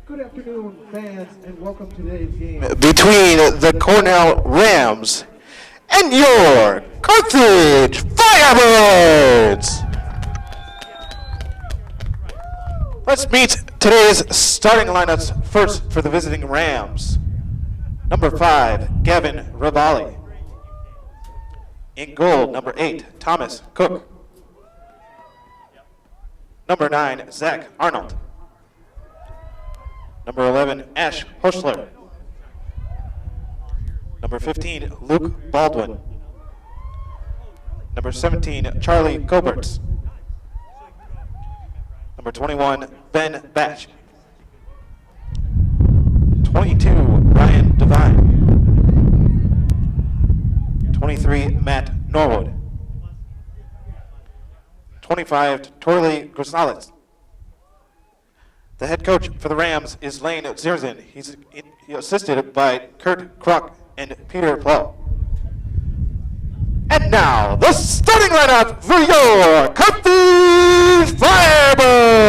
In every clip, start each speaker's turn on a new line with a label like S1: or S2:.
S1: Good afternoon, fans, and welcome to today's game
S2: between the Cornell Rams and your Carthage Firebirds. Let's meet today's starting lineups first for the visiting Rams. Number 5, Gavin Ravalli. In goal, number 8, Thomas Cook. Number 9, Zach Arnold. Number 11, Ash Hoschler. Number 15, Luke Baldwin. Number 17, Charlie Goberts. Number 21, Ben Batch. 22, Ryan Devine. 23, Matt Norwood. 25, Torley Grisales. The head coach for the Rams is Lane Zerzin. He's assisted by Kurt Kruk and Peter Plow. And now, the starting lineup for your Carthage Firebirds.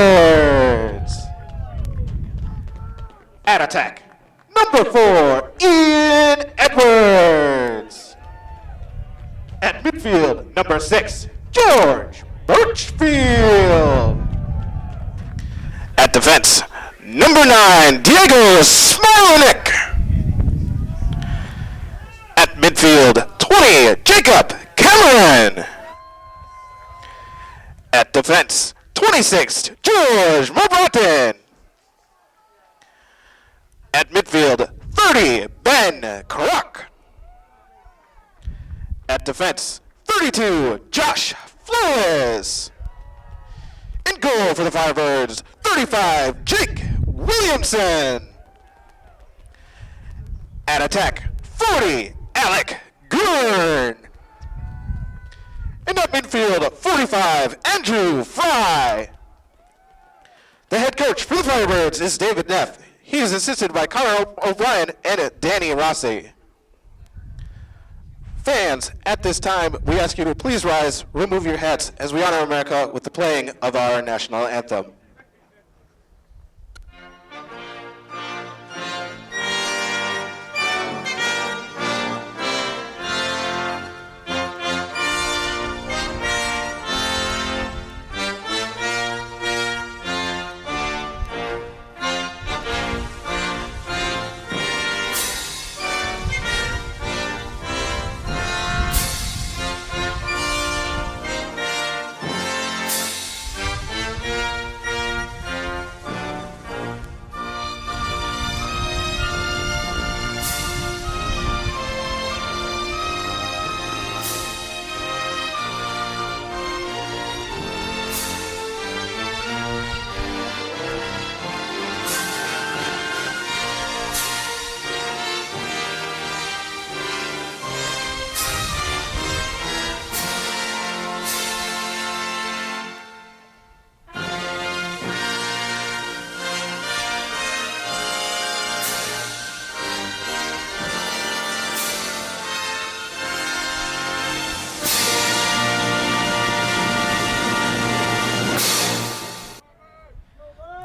S2: At attack, number 4, Ian Edwards. At midfield, number 6, George Birchfield. At defense, number 9, Diego Smolnik. At midfield, 20, Jacob Cameron. At defense, 26, George Mobrotin. At midfield, 30, Ben Kruk. At defense, 32, Josh Flores. In goal for the Firebirds, 35, Jake Williamson. At attack, 40, Alec Gurn. And at midfield, 45, Andrew Fry. The head coach for the Firebirds is David Neff. He is assisted by Connor O'Brien and Danny Rossi. Fans, at this time, we ask you to please rise, remove your hats as we honor America with the playing of our national anthem.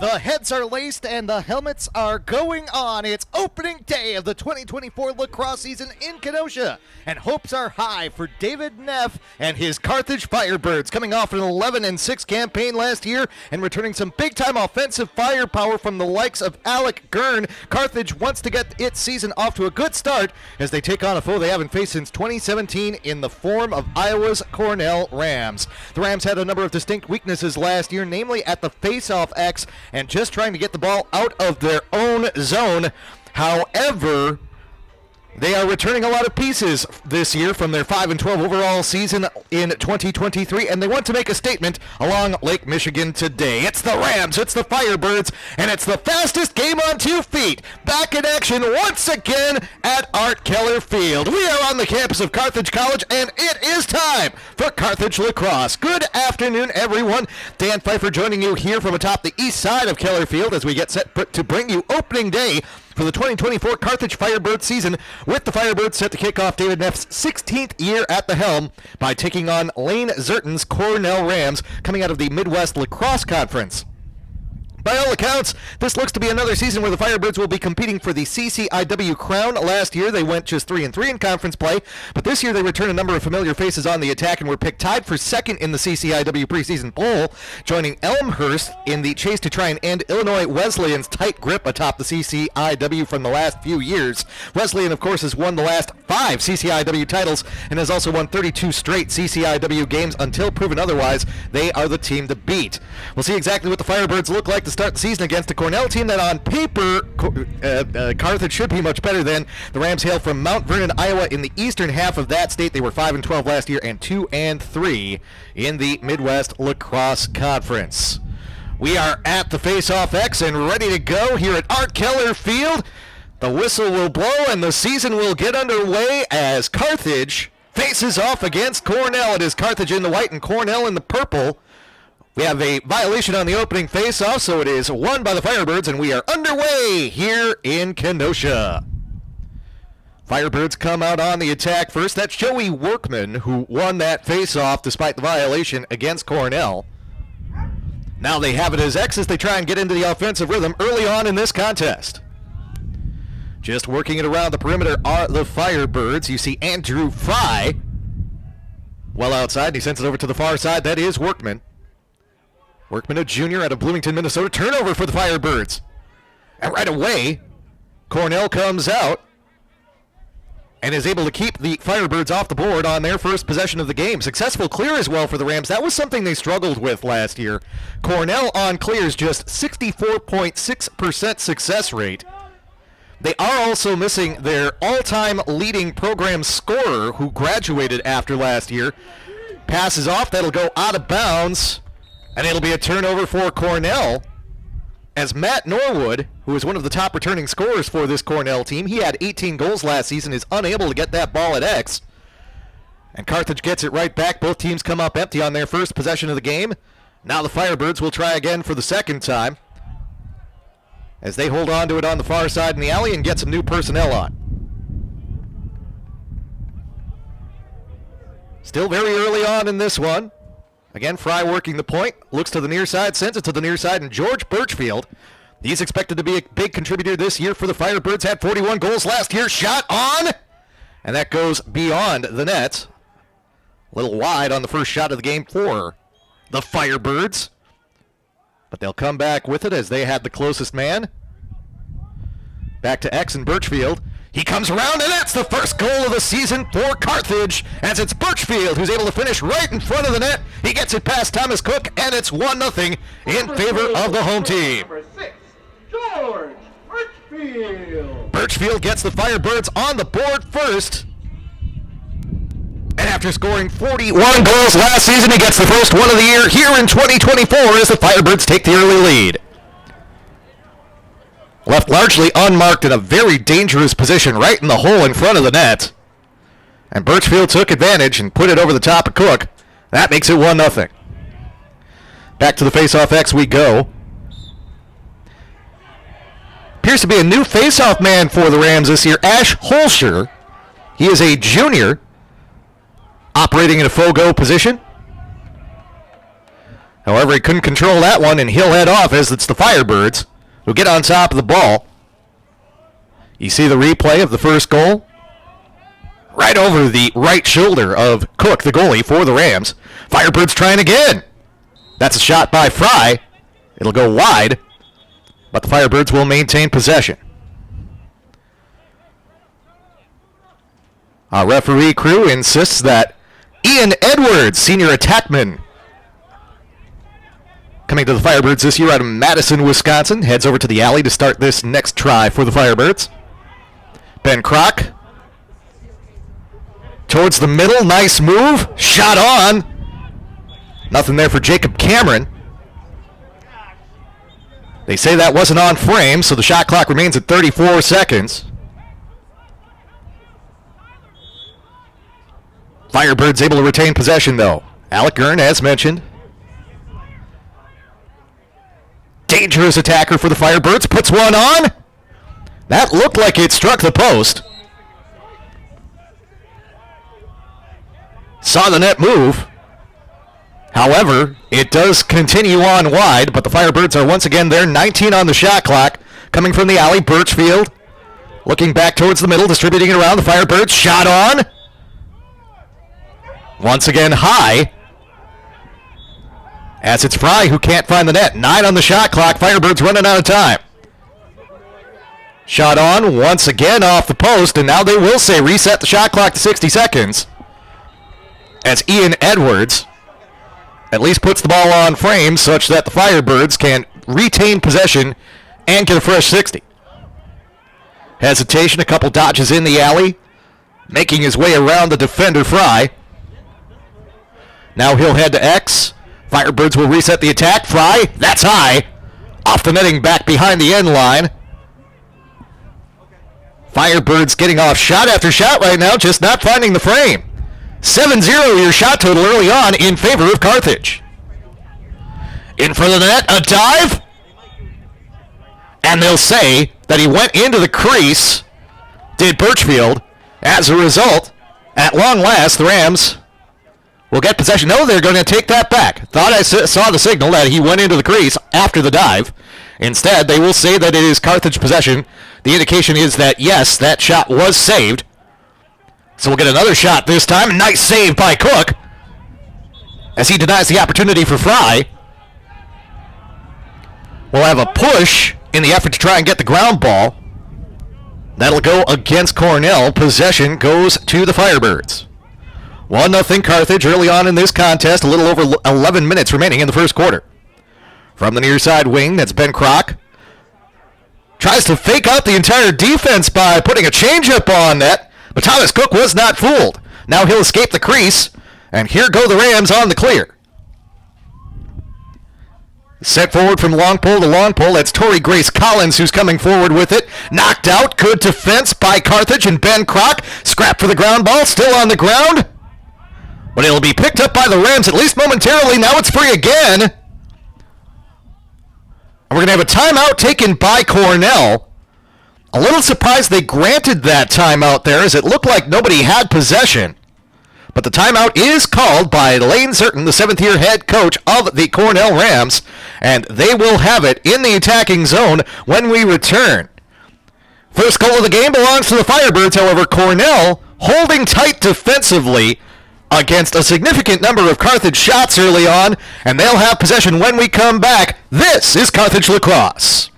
S3: The heads are laced and the helmets are going on. It's opening day of the 2024 lacrosse season in Kenosha, and hopes are high for David Neff and his Carthage Firebirds, coming off an 11-6 campaign last year and returning some big-time offensive firepower from the likes of Alec Gurn. Carthage wants to get its season off to a good start as they take on a foe they haven't faced since 2017 in the form of Iowa's Cornell Rams. The Rams had a number of distinct weaknesses last year, namely at the face-off X and just trying to get the ball out of their own zone. However, they are returning a lot of pieces this year from their 5-12 overall season in 2023, and they want to make a statement along Lake Michigan today. It's the Rams, it's the Firebirds, and it's the fastest game on 2 feet. Back in action once again at Art Keller Field. We are on the campus of Carthage College, and it is time for Carthage Lacrosse. Good afternoon, everyone. Dan Pfeiffer joining you here from atop the east side of Keller Field as we get set to bring you opening day for the 2024 Carthage Firebird season, with the Firebirds set to kick off David Neff's 16th year at the helm by taking on Lane Zerton's Cornell Rams, coming out of the Midwest Lacrosse Conference. By all accounts, this looks to be another season where the Firebirds will be competing for the CCIW crown. Last year, they went just 3-3 in conference play, but this year they return a number of familiar faces on the attack and were picked tied for second in the CCIW preseason poll, joining Elmhurst in the chase to try and end Illinois Wesleyan's tight grip atop the CCIW from the last few years. Wesleyan, of course, has won the last 5 CCIW titles and has also won 32 straight CCIW games. Until proven otherwise, they are the team to beat. We'll see exactly what the Firebirds look like to start the season against a Cornell team that on paper Carthage should be much better than. The Rams hail from Mount Vernon, Iowa, in the eastern half of that state. They were 5-12 last year and 2-3 in the Midwest Lacrosse Conference. We are at the Face-Off X and ready to go here at Art Keller Field. The whistle will blow and the season will get underway as Carthage faces off against Cornell. It is Carthage in the white and Cornell in the purple. We have a violation on the opening face-off, so it is won by the Firebirds, and we are underway here in Kenosha. Firebirds come out on the attack first. That's Joey Workman, who won that face-off despite the violation against Cornell. Now they have it as X as they try and get into the offensive rhythm early on in this contest. Just working it around the perimeter are the Firebirds. You see Andrew Fry well outside, and he sends it over to the far side. That is Workman. Workman, a junior out of Bloomington, Minnesota. Turnover for the Firebirds. And right away, Cornell comes out and is able to keep the Firebirds off the board on their first possession of the game. Successful clear as well for the Rams. That was something they struggled with last year. Cornell on clears, just 64.6% success rate. They are also missing their all-time leading program scorer who graduated after last year. Passes off. That'll go out of bounds. And it'll be a turnover for Cornell, as Matt Norwood, who is one of the top returning scorers for this Cornell team, he had 18 goals last season, is unable to get that ball at X. And Carthage gets it right back. Both teams come up empty on their first possession of the game. Now the Firebirds will try again for the second time, as they hold on to it on the far side in the alley and get some new personnel on. Still very early on in this one. Again, Fry working the point, looks to the near side, sends it to the near side, and George Birchfield, he's expected to be a big contributor this year for the Firebirds, had 41 goals last year, shot on, and that goes beyond the net. A little wide on the first shot of the game for the Firebirds, but they'll come back with it as they had the closest man. Back to X and Birchfield. He comes around, and that's the first goal of the season for Carthage, as it's Birchfield who's able to finish right in front of the net. He gets it past Thomas Cook, and it's 1-0 in favor of the home team.
S1: Number 6, George Birchfield.
S3: Birchfield gets the Firebirds on the board first. And after scoring 41 goals last season, he gets the first one of the year here in 2024 as the Firebirds take the early lead. Left largely unmarked in a very dangerous position right in the hole in front of the net. And Birchfield took advantage and put it over the top of Cook. That makes it 1-0. Back to the face-off X we go. Appears to be a new face-off man for the Rams this year, Ash Holscher. He is a junior operating in a faux-go position. However, he couldn't control that one, and he'll head off as it's the Firebirds who get on top of the ball. You see the replay of the first goal. Right over the right shoulder of Cook, the goalie for the Rams. Firebirds trying again. That's a shot by Fry. It'll go wide, but the Firebirds will maintain possession. Our referee crew insists that Ian Edwards, senior attackman, coming to the Firebirds this year out of Madison, Wisconsin, heads over to the alley to start this next try for the Firebirds. Ben Kroc towards the middle, nice move, shot on. Nothing there for Jacob Cameron. They say that wasn't on frame, so the shot clock remains at 34 seconds. Firebirds able to retain possession, though. Alec Gurn, as mentioned. Dangerous attacker for the Firebirds. Puts one on. That looked like it struck the post. Saw the net move. However, it does continue on wide, but the Firebirds are once again there. 19 on the shot clock. Coming from the alley, Birchfield looking back towards the middle, distributing it around. The Firebirds shot on. Once again high. As it's Fry who can't find the net. 9 on the shot clock. Firebirds running out of time. Shot on once again off the post, and now they will say reset the shot clock to 60 seconds. As Ian Edwards at least puts the ball on frame such that the Firebirds can retain possession and get a fresh 60. Hesitation, a couple dodges in the alley, making his way around the defender Fry. Now he'll head to X. Firebirds will reset the attack. Fry, that's high. Off the netting back behind the end line. Firebirds getting off shot after shot right now, just not finding the frame. 7-0 your shot total early on in favor of Carthage. In front of the net, a dive. And they'll say that he went into the crease, did Birchfield. As a result, at long last, the Rams will get possession. No, they're going to take that back. Thought I saw the signal that he went into the crease after the dive. Instead, they will say that it is Carthage possession. The indication is that, yes, that shot was saved. So we'll get another shot this time. Nice save by Cook as he denies the opportunity for Fry. We'll have a push in the effort to try and get the ground ball. That'll go against Cornell. Possession goes to the Firebirds. 1-0 Carthage early on in this contest. A little over 11 minutes remaining in the first quarter. From the near side wing, that's Ben Kroc. Tries to fake out the entire defense by putting a changeup on net, but Thomas Cook was not fooled. Now he'll escape the crease, and here go the Rams on the clear. Set forward from long pole to long pole. That's Tori Grace Collins who's coming forward with it. Knocked out. Good defense by Carthage and Ben Kroc. Scrap for the ground ball. Still on the ground. But it'll be picked up by the Rams at least momentarily. Now it's free again. And we're going to have a timeout taken by Cornell. A little surprised they granted that timeout there as it looked like nobody had possession. But the timeout is called by Lane Zerton, the 7th-year head coach of the Cornell Rams, and they will have it in the attacking zone when we return. First goal of the game belongs to the Firebirds, however, Cornell holding tight defensively against a significant number of Carthage shots early on, and they'll have possession when we come back. This is Carthage Lacrosse.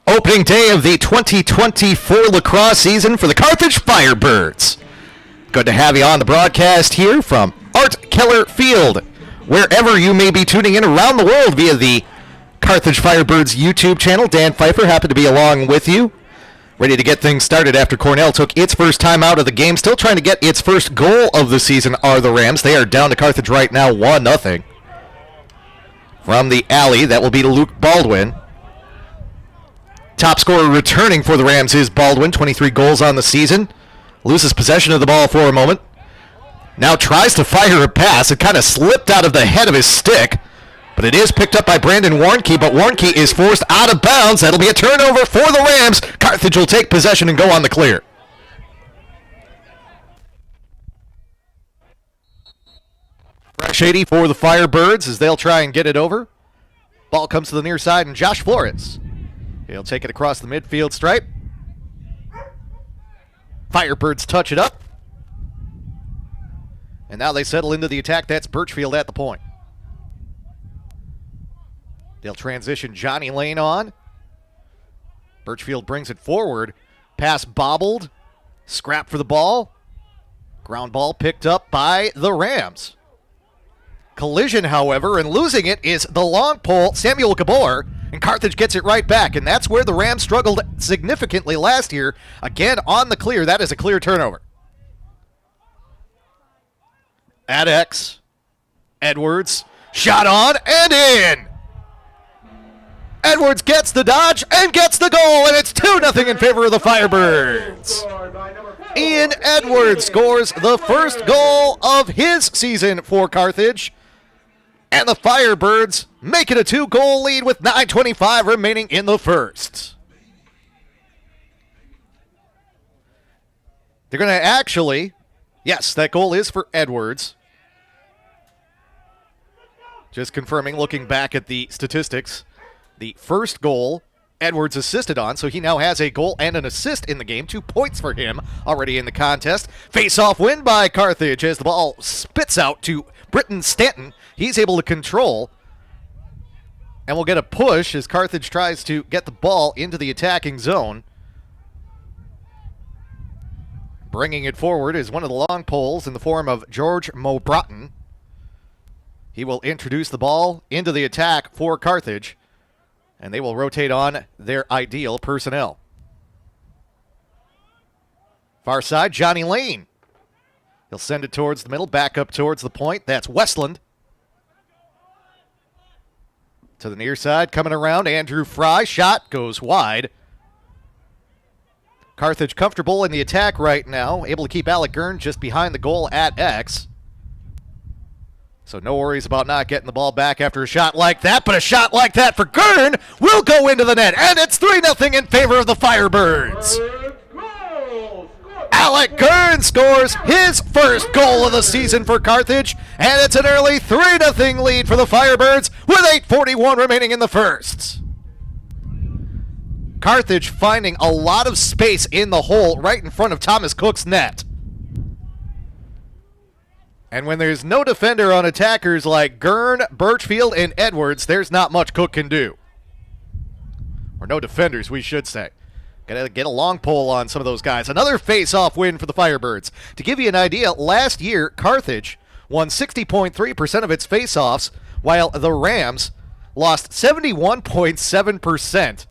S3: Opening day of the 2024 lacrosse season for the Carthage Firebirds. Good to have you on the broadcast here from Art Keller Field, wherever you may be tuning in around the world via the Carthage Firebirds YouTube channel. Dan Pfeiffer, happy to be along with you. Ready to get things started after Cornell took its first time out of the game. Still trying to get its first goal of the season are the Rams. They are down to Carthage right now, 1-0. From the alley, that will be to Luke Baldwin. Top scorer returning for the Rams is Baldwin, 23 goals on the season. Loses possession of the ball for a moment. Now tries to fire a pass. It kind of slipped out of the head of his stick. But it is picked up by Brandon Warnke, but Warnke is forced out of bounds. That'll be a turnover for the Rams. Carthage will take possession and go on the clear. Fresh 80 for the Firebirds as they'll try and get it over. Ball comes to the near side, and Josh Flores. He'll take it across the midfield stripe. Firebirds touch it up. And now they settle into the attack. That's Birchfield at the point. They'll transition Johnny Lane on. Birchfield brings it forward. Pass bobbled. Scrap for the ball. Ground ball picked up by the Rams. Collision, however, and losing it is the long pole, Samuel Gabor. And Carthage gets it right back, and that's where the Rams struggled significantly last year. Again, on the clear, that is a clear turnover. At X, Edwards, shot on and in. Edwards gets the dodge and gets the goal, and it's 2-0 in favor of the Firebirds. Ian Edwards scores the first goal of his season for Carthage, and the Firebirds make it a 2-goal lead with 9:25 remaining in the first. They're going to actually, yes, that goal is for Edwards. Just confirming, looking back at the statistics. The first goal, Edwards assisted on, so he now has a goal and an assist in the game. 2 points for him already in the contest. Face-off win by Carthage as the ball spits out to Britton Stanton. He's able to control, and we'll get a push as Carthage tries to get the ball into the attacking zone. Bringing it forward is one of the long poles in the form of George Mobrotten. He will introduce the ball into the attack for Carthage, and they will rotate on their ideal personnel. Far side, Johnny Lane. He'll send it towards the middle, back up towards the point. That's Westland. To the near side, coming around, Andrew Fry. Shot goes wide. Carthage comfortable in the attack right now, able to keep Alec Gurn just behind the goal at X. So no worries about not getting the ball back after a shot like that, but a shot like that for Gurn will go into the net, and it's 3-0 in favor of the Firebirds. Alec Gurn scores his first goal of the season for Carthage, and it's an early 3-0 lead for the Firebirds with 8:41 remaining in the first. Carthage finding a lot of space in the hole right in front of Thomas Cook's net. And when there's no defender on attackers like Gurn, Birchfield, and Edwards, there's not much Cook can do. Or no defenders, we should say. Gotta get a long pole on some of those guys. Another face-off win for the Firebirds. To give you an idea, last year, Carthage won 60.3% of its face-offs, while the Rams lost 71.7%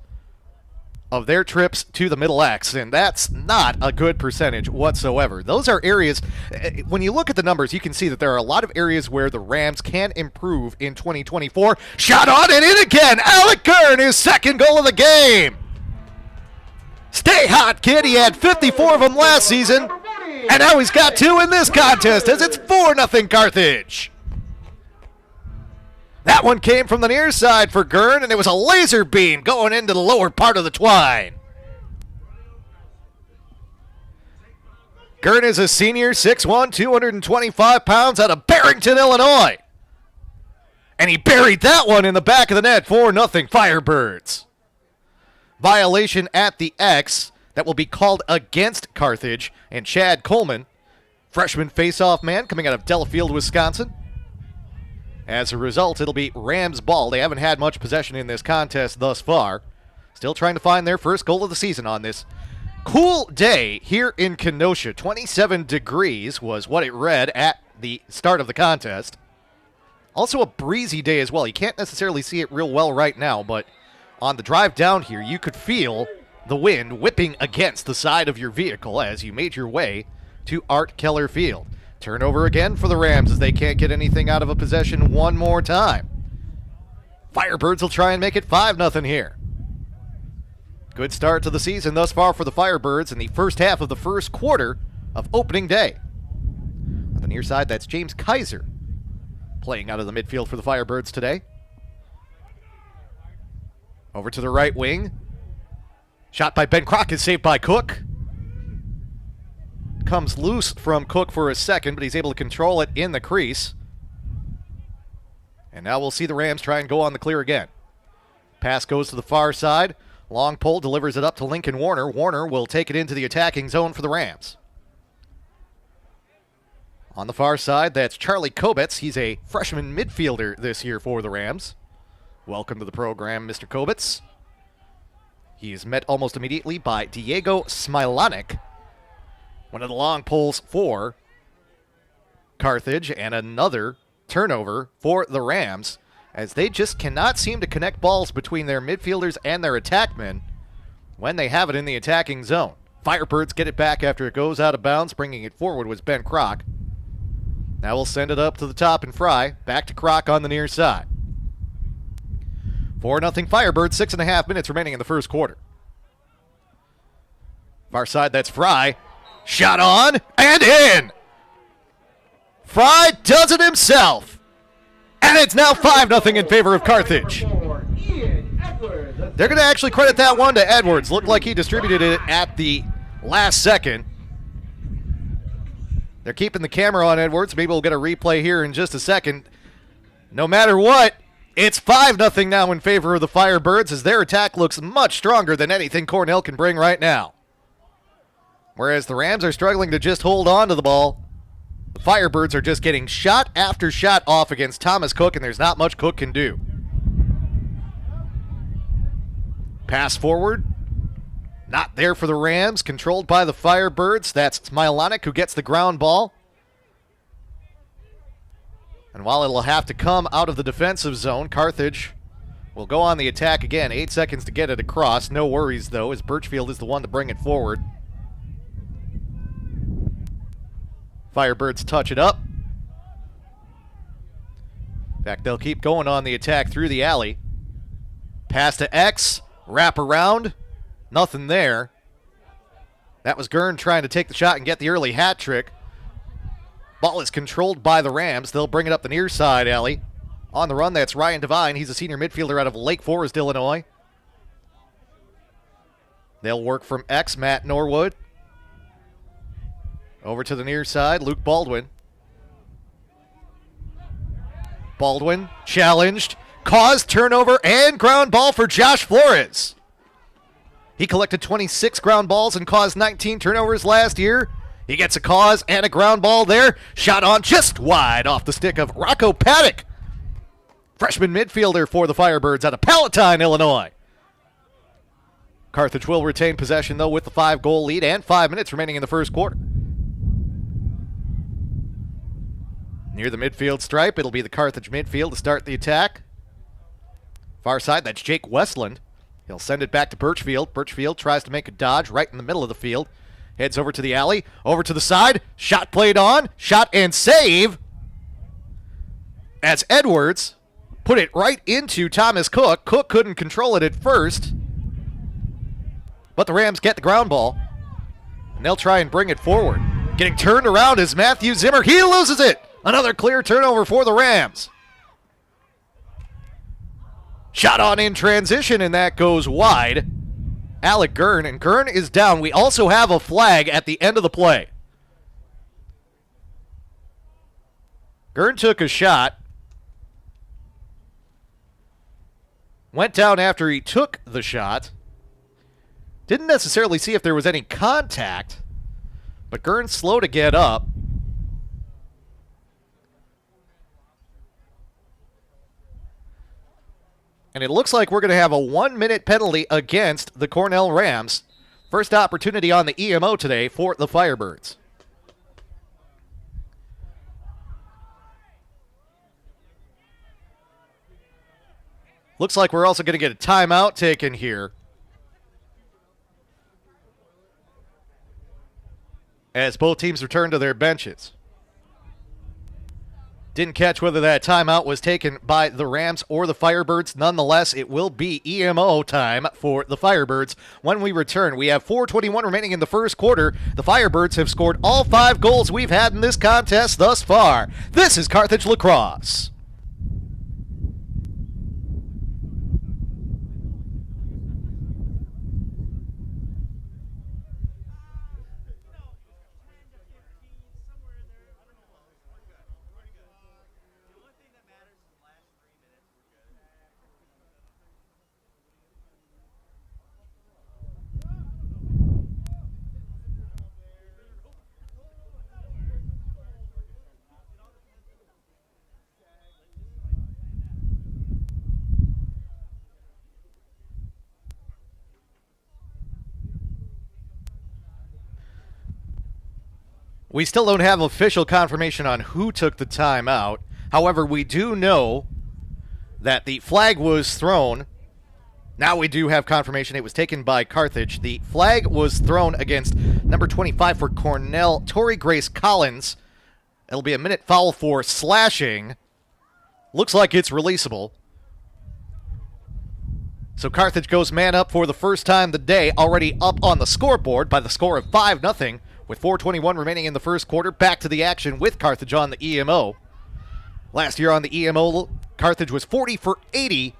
S3: of their trips to the middle X, and that's not a good percentage whatsoever. Those are areas, when you look at the numbers, you can see that there are a lot of areas where the Rams can improve in 2024. Shot on and in again! Alec Gurn, his second goal of the game! Stay hot, kid! He had 54 of them last season, and now he's got 2 in this contest as it's 4-0 Carthage. That one came from the near side for Gurn, and it was a laser beam going into the lower part of the twine. Gurn is a senior, 6'1", 225 pounds out of Barrington, Illinois. And he buried that one in the back of the net, 4-0 Firebirds. Violation at the X that will be called against Carthage, and Chad Coleman, freshman face-off man coming out of Delafield, Wisconsin. As a result, it'll be Rams ball. They haven't had much possession in this contest thus far. Still trying to find their first goal of the season on this cool day here in Kenosha. 27 degrees was what it read at the start of the contest. Also a breezy day as well. You can't necessarily see it real well right now, but on the drive down here, you could feel the wind whipping against the side of your vehicle as you made your way to Art Keller Field. Turnover again for the Rams as they can't get anything out of a possession one more time. Firebirds will try and make it 5-0 here. Good start to the season thus far for the Firebirds in the first half of the first quarter of opening day. On the near side, that's James Kaiser playing out of the midfield for the Firebirds today. Over to the right wing. Shot by Ben Crockett, saved by Cook. Comes loose from Cook for a second, but he's able to control it in the crease. And now we'll see the Rams try and go on the clear again. Pass goes to the far side. Long pole delivers it up to Lincoln Warner. Warner will take it into the attacking zone for the Rams. On the far side, that's Charlie Kobetz. He's a freshman midfielder this year for the Rams. Welcome to the program, Mr. Kobetz. He is met almost immediately by Diego Smilanek. One of the long poles for Carthage, and another turnover for the Rams as they just cannot seem to connect balls between their midfielders and their attackmen when they have it in the attacking zone. Firebirds get it back after it goes out of bounds. Bringing it forward was Ben Kroc. Now we'll send it up to the top and Fry. Back to Kroc on the near side. 4-0 Firebirds, 6.5 minutes remaining in the first quarter. Far side, that's Fry. Shot on and in. Fry does it himself. And it's now 5-0 in favor of Carthage. They're going to actually credit that one to Edwards. Looked like he distributed it at the last second. They're keeping the camera on Edwards. Maybe we'll get a replay here in just a second. No matter what, it's 5-0 now in favor of the Firebirds as their attack looks much stronger than anything Cornell can bring right now. Whereas the Rams are struggling to just hold on to the ball, the Firebirds are just getting shot after shot off against Thomas Cook, and there's not much Cook can do. Pass forward. Not there for the Rams. Controlled by the Firebirds. That's Smilonic who gets the ground ball. And while it'll have to come out of the defensive zone, Carthage will go on the attack again. 8 seconds to get it across. No worries, though, as Birchfield is the one to bring it forward. Firebirds touch it up. In fact, they'll keep going on the attack through the alley. Pass to X. Wrap around. Nothing there. That was Gurn trying to take the shot and get the early hat trick. Ball is controlled by the Rams. They'll bring it up the near side alley. On the run, that's Ryan Devine. He's a senior midfielder out of Lake Forest, Illinois. They'll work from X, Matt Norwood. Over to the near side, Luke Baldwin. Baldwin challenged, caused turnover, and ground ball for Josh Flores. He collected 26 ground balls and caused 19 turnovers last year. He gets a cause and a ground ball there. Shot on just wide off the stick of Rocco Paddock. Freshman midfielder for the Firebirds out of Palatine, Illinois. Carthage will retain possession, though, with the 5-goal lead and 5 minutes remaining in the first quarter. Near the midfield stripe, it'll be the Carthage midfield to start the attack. Far side, that's Jake Westland. He'll send it back to Birchfield. Birchfield tries to make a dodge right in the middle of the field. Heads over to the alley, over to the side. Shot played on, shot and save. As Edwards put it right into Thomas Cook. Cook couldn't control it at first. But the Rams get the ground ball. And they'll try and bring it forward. Getting turned around is Matthew Zimmer. He loses it. Another clear turnover for the Rams. Shot on in transition, and that goes wide. Alec Gurn, and Gurn is down. We also have a flag at the end of the play. Gurn took a shot. Went down after he took the shot. Didn't necessarily see if there was any contact, but Gurn's slow to get up. And it looks like we're going to have a 1-minute penalty against the Cornell Rams. First opportunity on the EMO today for the Firebirds. Looks like we're also going to get a timeout taken here, as both teams return to their benches. Didn't catch whether that timeout was taken by the Rams or the Firebirds. Nonetheless, it will be EMO time for the Firebirds when we return. We have 4:21 remaining in the first quarter. The Firebirds have scored all 5 goals we've had in this contest thus far. This is Carthage Lacrosse. We still don't have official confirmation on who took the timeout. However, we do know that the flag was thrown. Now we do have confirmation it was taken by Carthage. The flag was thrown against number 25 for Cornell, Tori Grace Collins. It'll be a minute foul for slashing. Looks like it's releasable. So Carthage goes man up for the first time today, already up on the scoreboard by the score of 5-0, with 4:21 remaining in the first quarter. Back to the action with Carthage on the EMO. Last year on the EMO, Carthage was 40 for 80,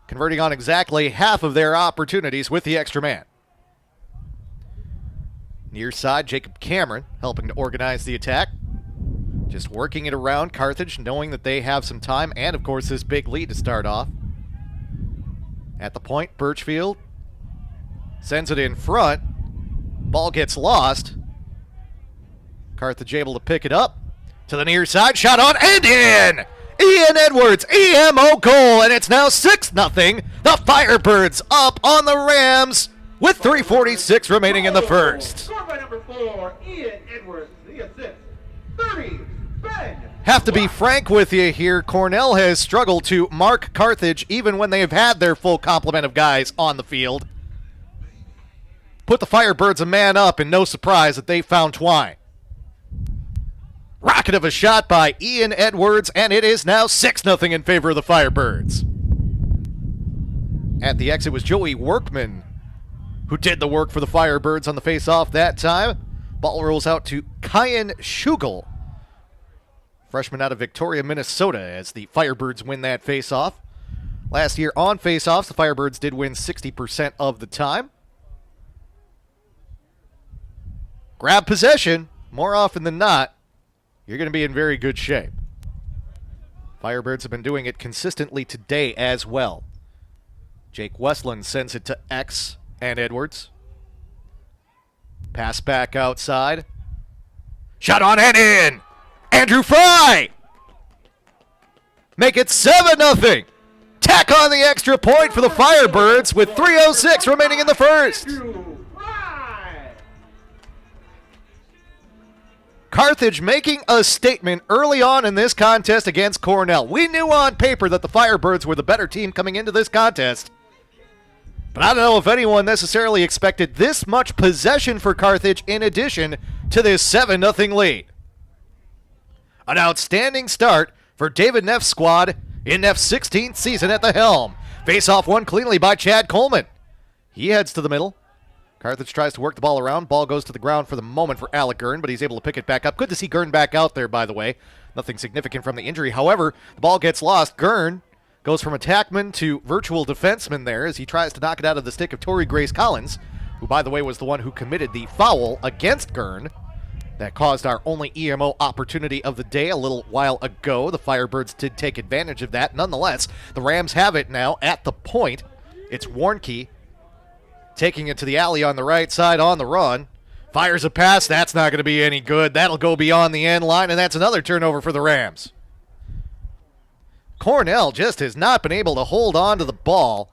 S3: converting on exactly half of their opportunities with the extra man. Near side, Jacob Cameron helping to organize the attack. Just working it around Carthage, knowing that they have some time and, of course, this big lead to start off. At the point, Birchfield sends it in front. Ball gets lost. Carthage able to pick it up. To the near side, shot on and in! Ian Edwards, EMO goal, and it's now 6-0. The Firebirds up on the Rams with 3:46 remaining in the first.
S1: Scored by number 4, Ian Edwards, the assist. 30, Ben.
S3: Have to be frank with you here. Cornell has struggled to mark Carthage even when they have had their full complement of guys on the field. Put the Firebirds a man up, and no surprise that they found Twine. Rocket of a shot by Ian Edwards, and it is now 6-0 in favor of the Firebirds. At the exit was Joey Workman, who did the work for the Firebirds on the face-off that time. Ball rolls out to Kyan Schugel, freshman out of Victoria, Minnesota, as the Firebirds win that face-off. Last year on face-offs, the Firebirds did win 60% of the time. Grab possession, more often than not, you're going to be in very good shape. Firebirds have been doing it consistently today as well. Jake Westland sends it to X and Edwards. Pass back outside. Shot on and in! Andrew Fry! Make it 7-0! Tack on the extra point for the Firebirds with 3:06 remaining in the first. Carthage making a statement early on in this contest against Cornell. We knew on paper that the Firebirds were the better team coming into this contest. But I don't know if anyone necessarily expected this much possession for Carthage in addition to this 7-0 lead. An outstanding start for David Neff's squad in Neff's 16th season at the helm. Face-off won cleanly by Chad Coleman. He heads to the middle. Carthage tries to work the ball around. Ball goes to the ground for the moment for Alec Gurn, but he's able to pick it back up. Good to see Gurn back out there, by the way. Nothing significant from the injury. However, the ball gets lost. Gurn goes from attackman to virtual defenseman there as he tries to knock it out of the stick of Tori Grace Collins, who, by the way, was the one who committed the foul against Gurn that caused our only EMO opportunity of the day a little while ago. The Firebirds did take advantage of that. Nonetheless, the Rams have it now at the point. It's Warnke taking it to the alley on the right side on the run. Fires a pass. That's not going to be any good. That'll go beyond the end line, and that's another turnover for the Rams. Cornell just has not been able to hold on to the ball.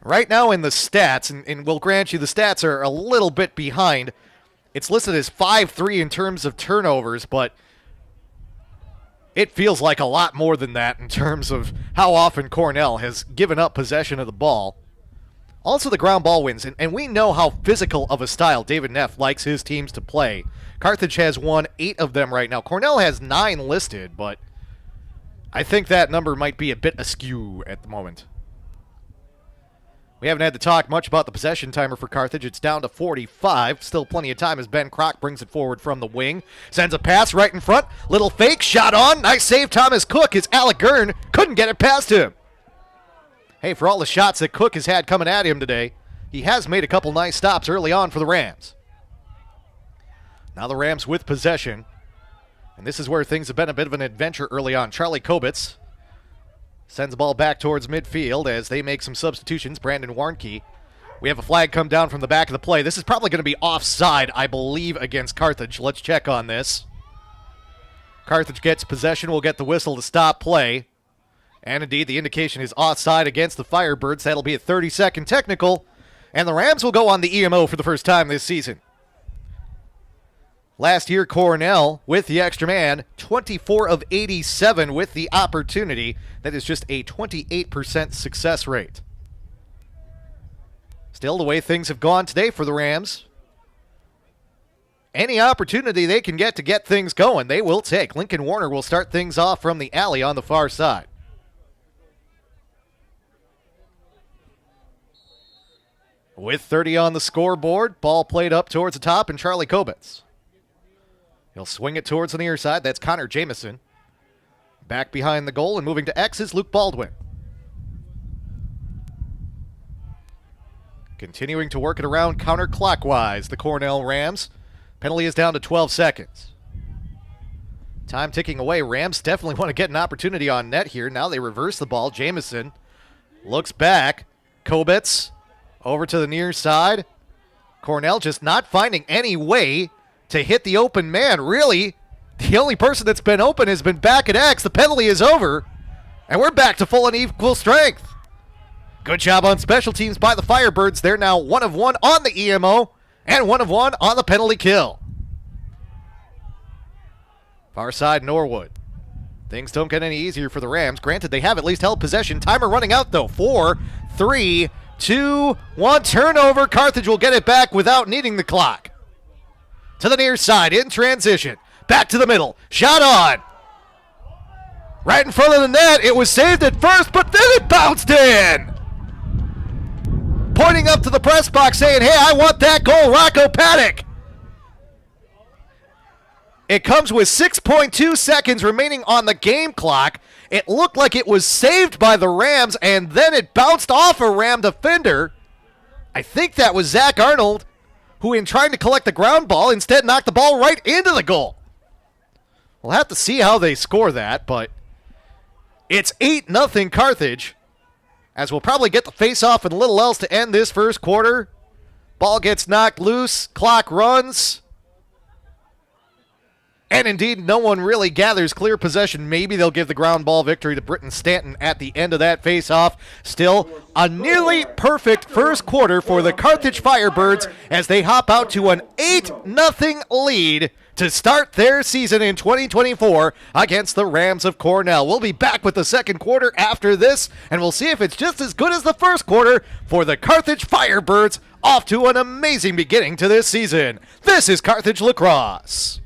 S3: Right now in the stats, and we'll grant you the stats are a little bit behind. It's listed as 5-3 in terms of turnovers, but it feels like a lot more than that in terms of how often Cornell has given up possession of the ball. Also the ground ball wins, and we know how physical of a style David Neff likes his teams to play. Carthage has won 8 of them right now. Cornell has 9 listed, but I think that number might be a bit askew at the moment. We haven't had to talk much about the possession timer for Carthage. It's down to 45. Still plenty of time as Ben Kroc brings it forward from the wing. Sends a pass right in front. Little fake. Shot on. Nice save, Thomas Cook, as Alec Gurn couldn't get it past him. Hey, for all the shots that Cook has had coming at him today, he has made a couple nice stops early on for the Rams. Now the Rams with possession. And this is where things have been a bit of an adventure early on. Charlie Kobitz sends the ball back towards midfield as they make some substitutions. Brandon Warnke. We have a flag come down from the back of the play. This is probably going to be offside, I believe, against Carthage. Let's check on this. Carthage gets possession. We'll get the whistle to stop play. And indeed, the indication is offside against the Firebirds. That'll be a 30-second technical. And the Rams will go on the EMO for the first time this season. Last year, Cornell, with the extra man, 24 of 87 with the opportunity. That is just a 28% success rate. Still, the way things have gone today for the Rams, any opportunity they can get to get things going, they will take. Lincoln Warner will start things off from the alley on the far side. With 30 on the scoreboard, ball played up towards the top, and Charlie Kobitz. He'll swing it towards the near side. That's Connor Jamison. Back behind the goal and moving to X is Luke Baldwin. Continuing to work it around counterclockwise, the Cornell Rams. Penalty is down to 12 seconds. Time ticking away. Rams definitely want to get an opportunity on net here. Now they reverse the ball. Jamison looks back. Kobitz over to the near side. Cornell just not finding any way to hit the open man. Really, the only person that's been open has been back at X. The penalty is over, and we're back to full and equal strength. Good job on special teams by the Firebirds. They're now 1 of 1 on the EMO and 1 of 1 on the penalty kill. Far side, Norwood. Things don't get any easier for the Rams. Granted, they have at least held possession. Timer running out, though. 4, 3, 2, 1. Turnover. Carthage will get it back without needing the clock. To the near side, in transition. Back to the middle. Shot on. Right in front of the net. It was saved at first, but then it bounced in. Pointing up to the press box saying, hey, I want that goal, Rocco Paddock. It comes with 6.2 seconds remaining on the game clock. It looked like it was saved by the Rams, and then it bounced off a Ram defender. I think that was Zach Arnold, who in trying to collect the ground ball, instead knocked the ball right into the goal. We'll have to see how they score that, but it's 8-0 Carthage, as we'll probably get the face-off and little else to end this first quarter. Ball gets knocked loose, clock runs, and indeed no one really gathers clear possession. Maybe they'll give the ground ball victory to Britton Stanton at the end of that face-off. Still, a nearly perfect first quarter for the Carthage Firebirds as they hop out to an 8-0 lead to start their season in 2024 against the Rams of Cornell. We'll be back with the second quarter after this, and we'll see if it's just as good as the first quarter for the Carthage Firebirds, off to an amazing beginning to this season. This is Carthage Lacrosse.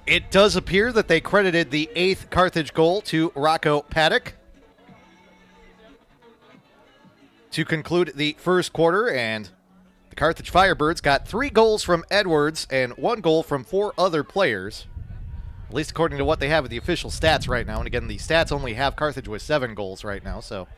S3: It does appear that they credited the 8th Carthage goal to Rocco Paddock to conclude the first quarter, and the Carthage Firebirds got 3 goals from Edwards and 1 goal from 4 other players, at least according to what they have at the official stats right now. And again, the stats only have Carthage with 7 goals right now, so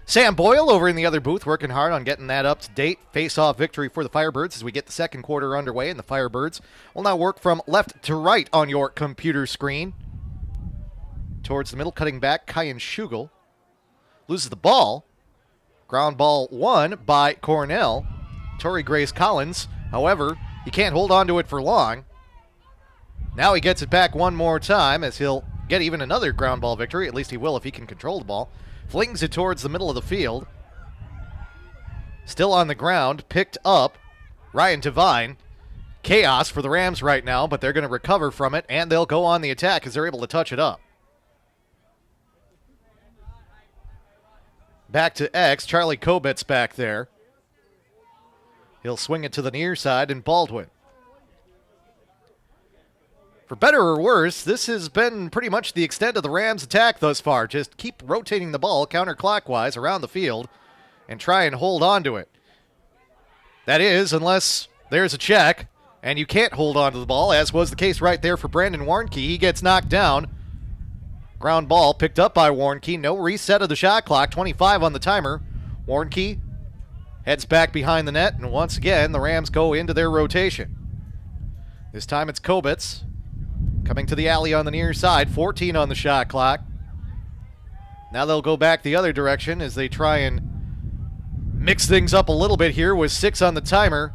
S3: Sam Boyle over in the other booth working hard on getting that up to date. Face-off victory for the Firebirds as we get the second quarter underway, and the Firebirds will now work from left to right on your computer screen. Towards the middle, cutting back, Kyan Schugel loses the ball. Ground ball won by Cornell. Torrey Grace Collins, however, he can't hold on to it for long. Now he gets it back one more time as he'll get even another ground ball victory. At least he will if he can control the ball. Flings it towards the middle of the field. Still on the ground, picked up Ryan Devine. Chaos for the Rams right now, but they're going to recover from it, and they'll go on the attack as they're able to touch it up. Back to X. Charlie Kobet's back there. He'll swing it to the near side, and Baldwin. For better or worse, this has been pretty much the extent of the Rams' attack thus far. Just keep rotating the ball counterclockwise around the field and try and hold on to it. That is, unless there's a check and you can't hold on to the ball, as was the case right there for Brandon Warnke. He gets knocked down. Ground ball picked up by Warnke. No reset of the shot clock. 25 on the timer. Warnke heads back behind the net, and once again, the Rams go into their rotation. This time it's Kobetz coming to the alley on the near side. 14 on the shot clock. Now they'll go back the other direction as they try and mix things up a little bit here with 6 on the timer.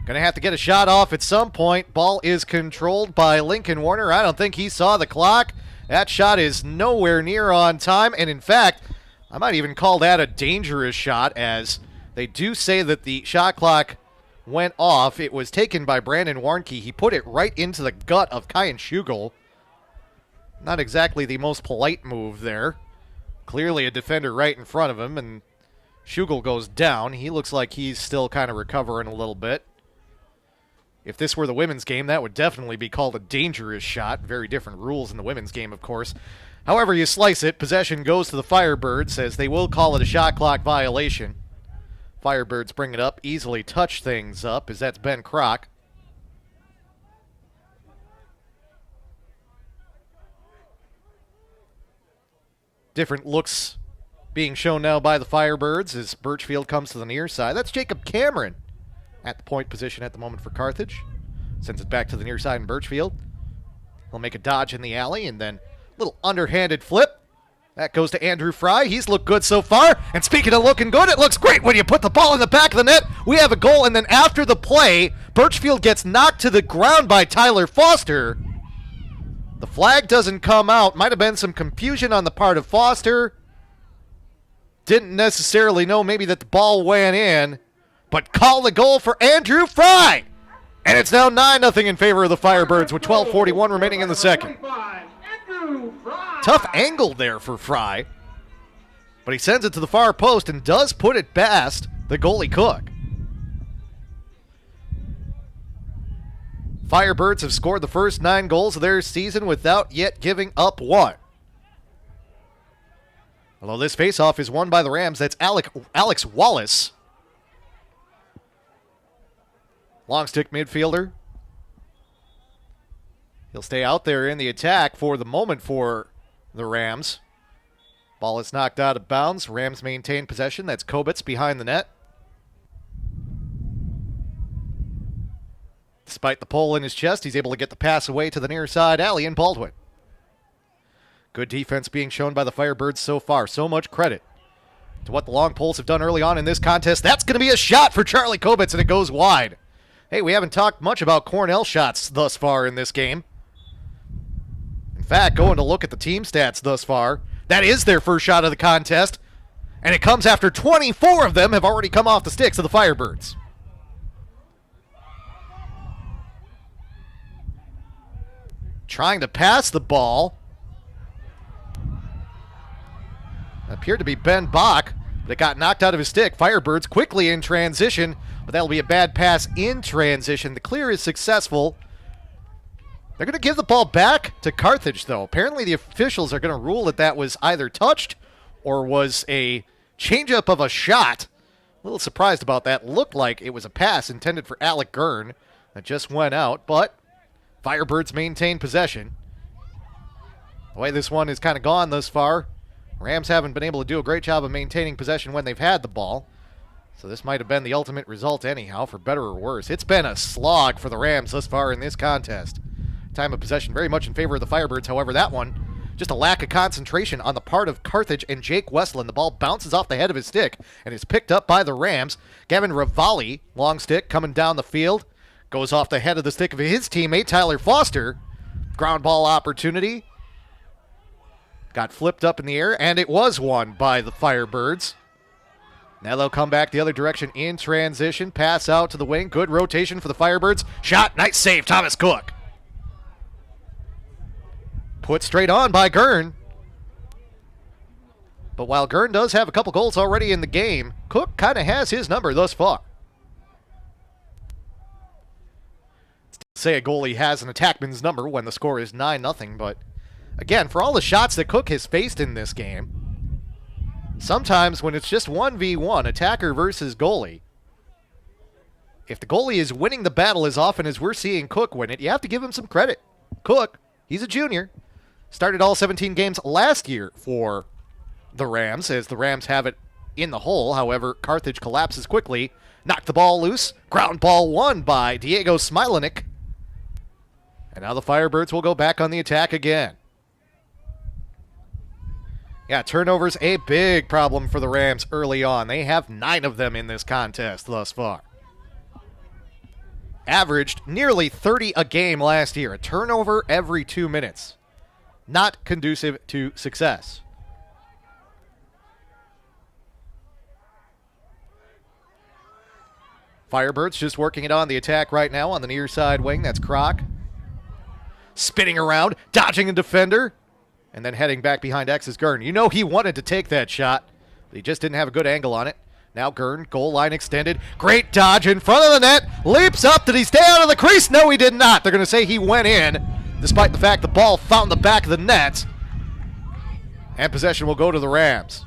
S3: Going to have to get a shot off at some point. Ball is controlled by Lincoln Warner. I don't think he saw the clock. That shot is nowhere near on time. And in fact, I might even call that a dangerous shot, as they do say that the shot clock went off. It was taken by Brandon Warnke. He put it right into the gut of Kyan Schugel. Not exactly the most polite move there. Clearly a defender right in front of him, and Schugel goes down. He looks like he's still kind of recovering a little bit. If this were the women's game, that would definitely be called a dangerous shot. Very different rules in the women's game, of course. However you slice it, possession goes to the Firebirds, as they will call it a shot clock violation. Firebirds bring it up, easily touch things up, as that's Ben Kroc. Different looks being shown now by the Firebirds as Birchfield comes to the near side. That's Jacob Cameron at the point position at the moment for Carthage. Sends it back to the near side in Birchfield. He'll make a dodge in the alley, and then a little underhanded flip. That goes to Andrew Fry. He's looked good so far. And speaking of looking good, it looks great when you put the ball in the back of the net. We have a goal, and then after the play, Birchfield gets knocked to the ground by Tyler Foster. The flag doesn't come out. Might have been some confusion on the part of Foster. Didn't necessarily know maybe that the ball went in, but call the goal for Andrew Fry. And it's now 9-0 in favor of the Firebirds with 12:41 remaining in the second. Tough angle there for Fry, but he sends it to the far post and does put it past the goalie Cook. Firebirds have scored the first 9 goals of their season without yet giving up one. Although this faceoff is won by the Rams, that's Alex Wallace. Long stick midfielder. He'll stay out there in the attack for the moment for the Rams. Ball is knocked out of bounds. Rams maintain possession. That's Kobetz behind the net. Despite the pole in his chest, he's able to get the pass away to the near side alley in Baldwin. Good defense being shown by the Firebirds so far. So much credit to what the long poles have done early on in this contest. That's going to be a shot for Charlie Kobetz, and it goes wide. Hey, we haven't talked much about Cornell shots thus far in this game. In fact, going to look at the team stats thus far, that is their first shot of the contest, and it comes after 24 of them have already come off the sticks of the Firebirds. Trying to pass the ball. Appeared to be Ben Bach, but it got knocked out of his stick. Firebirds quickly in transition, but that'll be a bad pass in transition. The clear is successful. They're going to give the ball back to Carthage, though. Apparently the officials are going to rule that that was either touched or was a changeup of a shot. A little surprised about that. Looked like it was a pass intended for Alec Gurn that just went out, but Firebirds maintain possession. The way this one is kind of gone thus far, Rams haven't been able to do a great job of maintaining possession when they've had the ball. So this might have been the ultimate result anyhow, for better or worse. It's been a slog for the Rams thus far in this contest. Time of possession very much in favor of the Firebirds. However, that one, just a lack of concentration on the part of Carthage and Jake Westland. The ball bounces off the head of his stick and is picked up by the Rams. Gavin Ravalli, long stick, coming down the field. Goes off the head of the stick of his teammate, Tyler Foster. Ground ball opportunity. Got flipped up in the air, and it was won by the Firebirds. Now they'll come back the other direction in transition. Pass out to the wing. Good rotation for the Firebirds. Shot. Nice save, Thomas Cook. Put straight on by Gurn. But while Gurn does have a couple goals already in the game, Cook kind of has his number thus far. Say a goalie has an attackman's number when the score is 9-0, but again, for all the shots that Cook has faced in this game, sometimes when it's just 1v1, attacker versus goalie, if the goalie is winning the battle as often as we're seeing Cook win it, you have to give him some credit. Cook, he's a junior, started all 17 games last year for the Rams, as the Rams have it in the hole. However, Carthage collapses quickly, knocked the ball loose, ground ball won by Diego Smilanic. And now the Firebirds will go back on the attack again. Yeah, turnovers a big problem for the Rams early on. They have 9 of them in this contest thus far. Averaged nearly 30 a game last year. A turnover every 2 minutes. Not conducive to success. Firebirds just working it on the attack right now on the near side wing. That's Kroc. Spinning around, dodging a defender, and then heading back behind X's Gurn. You know he wanted to take that shot, but he just didn't have a good angle on it. Now Gurn, goal line extended. Great dodge in front of the net. Leaps up. Did he stay out of the crease? No, he did not. They're going to say he went in, despite the fact the ball found the back of the net. And possession will go to the Rams.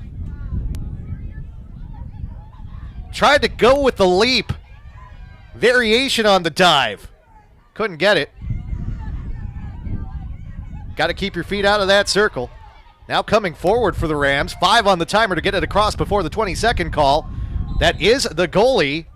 S3: Tried to go with the leap. Variation on the dive. Couldn't get it. Got to keep your feet out of that circle. Now coming forward for the Rams. 5 on the timer to get it across before the 20-second call. That is the goalie,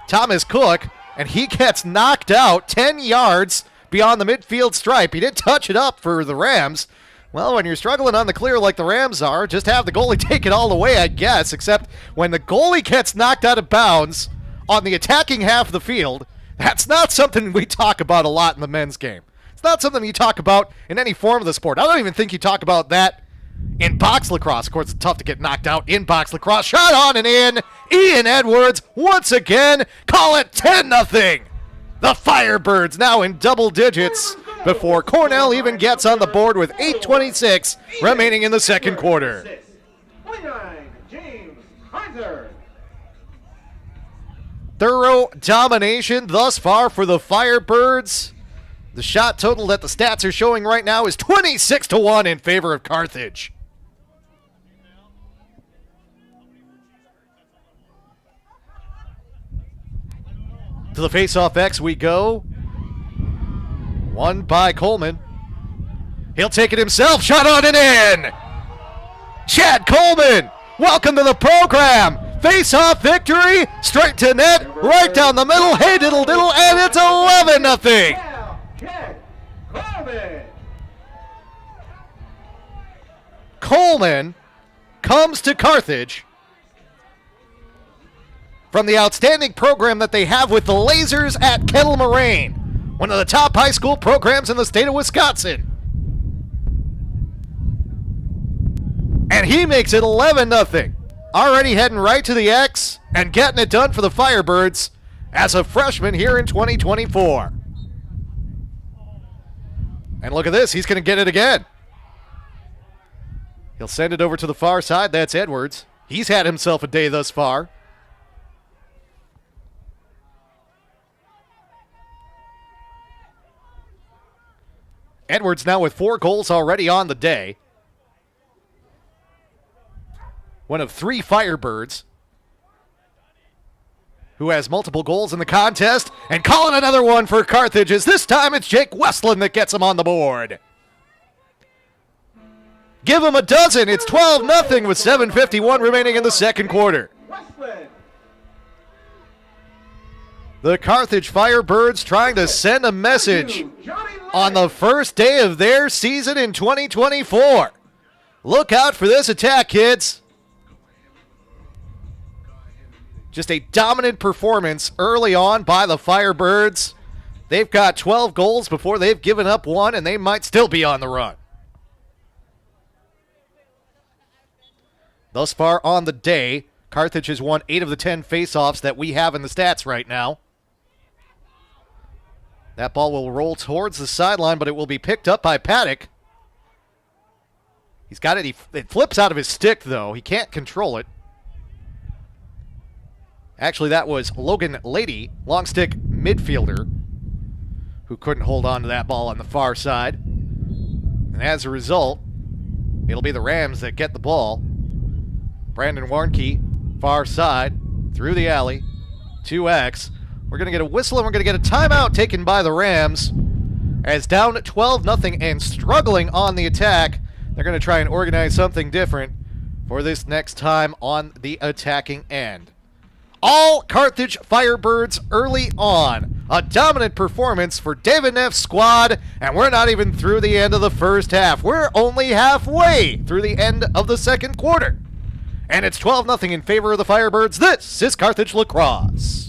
S3: Thomas Cook, and he gets knocked out 10 yards beyond the midfield stripe. He did touch it up for the Rams. Well, when you're struggling on the clear like the Rams are, just have the goalie take it all the way, I guess, except when the goalie gets knocked out of bounds on the attacking half of the field, that's not something we talk about a lot in the men's game. It's not something you talk about in any form of the sport. I don't even think you talk about that in box lacrosse. Of course, it's tough to get knocked out in box lacrosse. Shot on and in. Ian Edwards, once again, call it 10-0. The Firebirds now in double digits before Cornell even gets on the board with 8:26 remaining in the second quarter.
S1: 29, James Heiser.
S3: Thorough domination thus far for the Firebirds. The shot total that the stats are showing right now is 26-1 in favor of Carthage. To the face-off X we go. Won by Coleman. He'll take it himself. Shot on and in. Chad Coleman, welcome to the program. Face-off victory. Straight to net. Right down the middle. Hey, diddle, diddle. And it's 11-0. Coleman comes to Carthage from the outstanding program that they have with the Lasers at Kettle Moraine, one of the top high school programs in the state of Wisconsin. And he makes it 11-0. Already heading right to the X and getting it done for the Firebirds as a freshman here in 2024. And look at this, he's going to get it again. He'll send it over to the far side. That's Edwards. He's had himself a day thus far. Edwards now with 4 goals already on the day. One of 3 Firebirds who has multiple goals in the contest. And calling another one for Carthage as this time it's Jake Westland that gets him on the board. Give him a dozen. It's 12-0 with 7:51 remaining in the second quarter. The Carthage Firebirds trying to send a message on the first day of their season in 2024. Look out for this attack, kids. Just a dominant performance early on by the Firebirds. They've got 12 goals before they've given up 1, and they might still be on the run. Thus far on the day, Carthage has won 8 of the 10 faceoffs that we have in the stats right now. That ball will roll towards the sideline, but it will be picked up by Paddock. He's got it. It flips out of his stick, though. He can't control it. Actually, that was Logan Lady, long stick midfielder, who couldn't hold on to that ball on the far side. And as a result, it'll be the Rams that get the ball. Brandon Warnke, far side, through the alley, 2X. We're going to get a whistle and we're going to get a timeout taken by the Rams. As down 12-0 and struggling on the attack, they're going to try and organize something different for this next time on the attacking end. All Carthage Firebirds early on. A dominant performance for David Neff's squad, and we're not even through the end of the first half. We're only halfway through the end of the second quarter. And it's 12-0 in favor of the Firebirds. This is Carthage Lacrosse.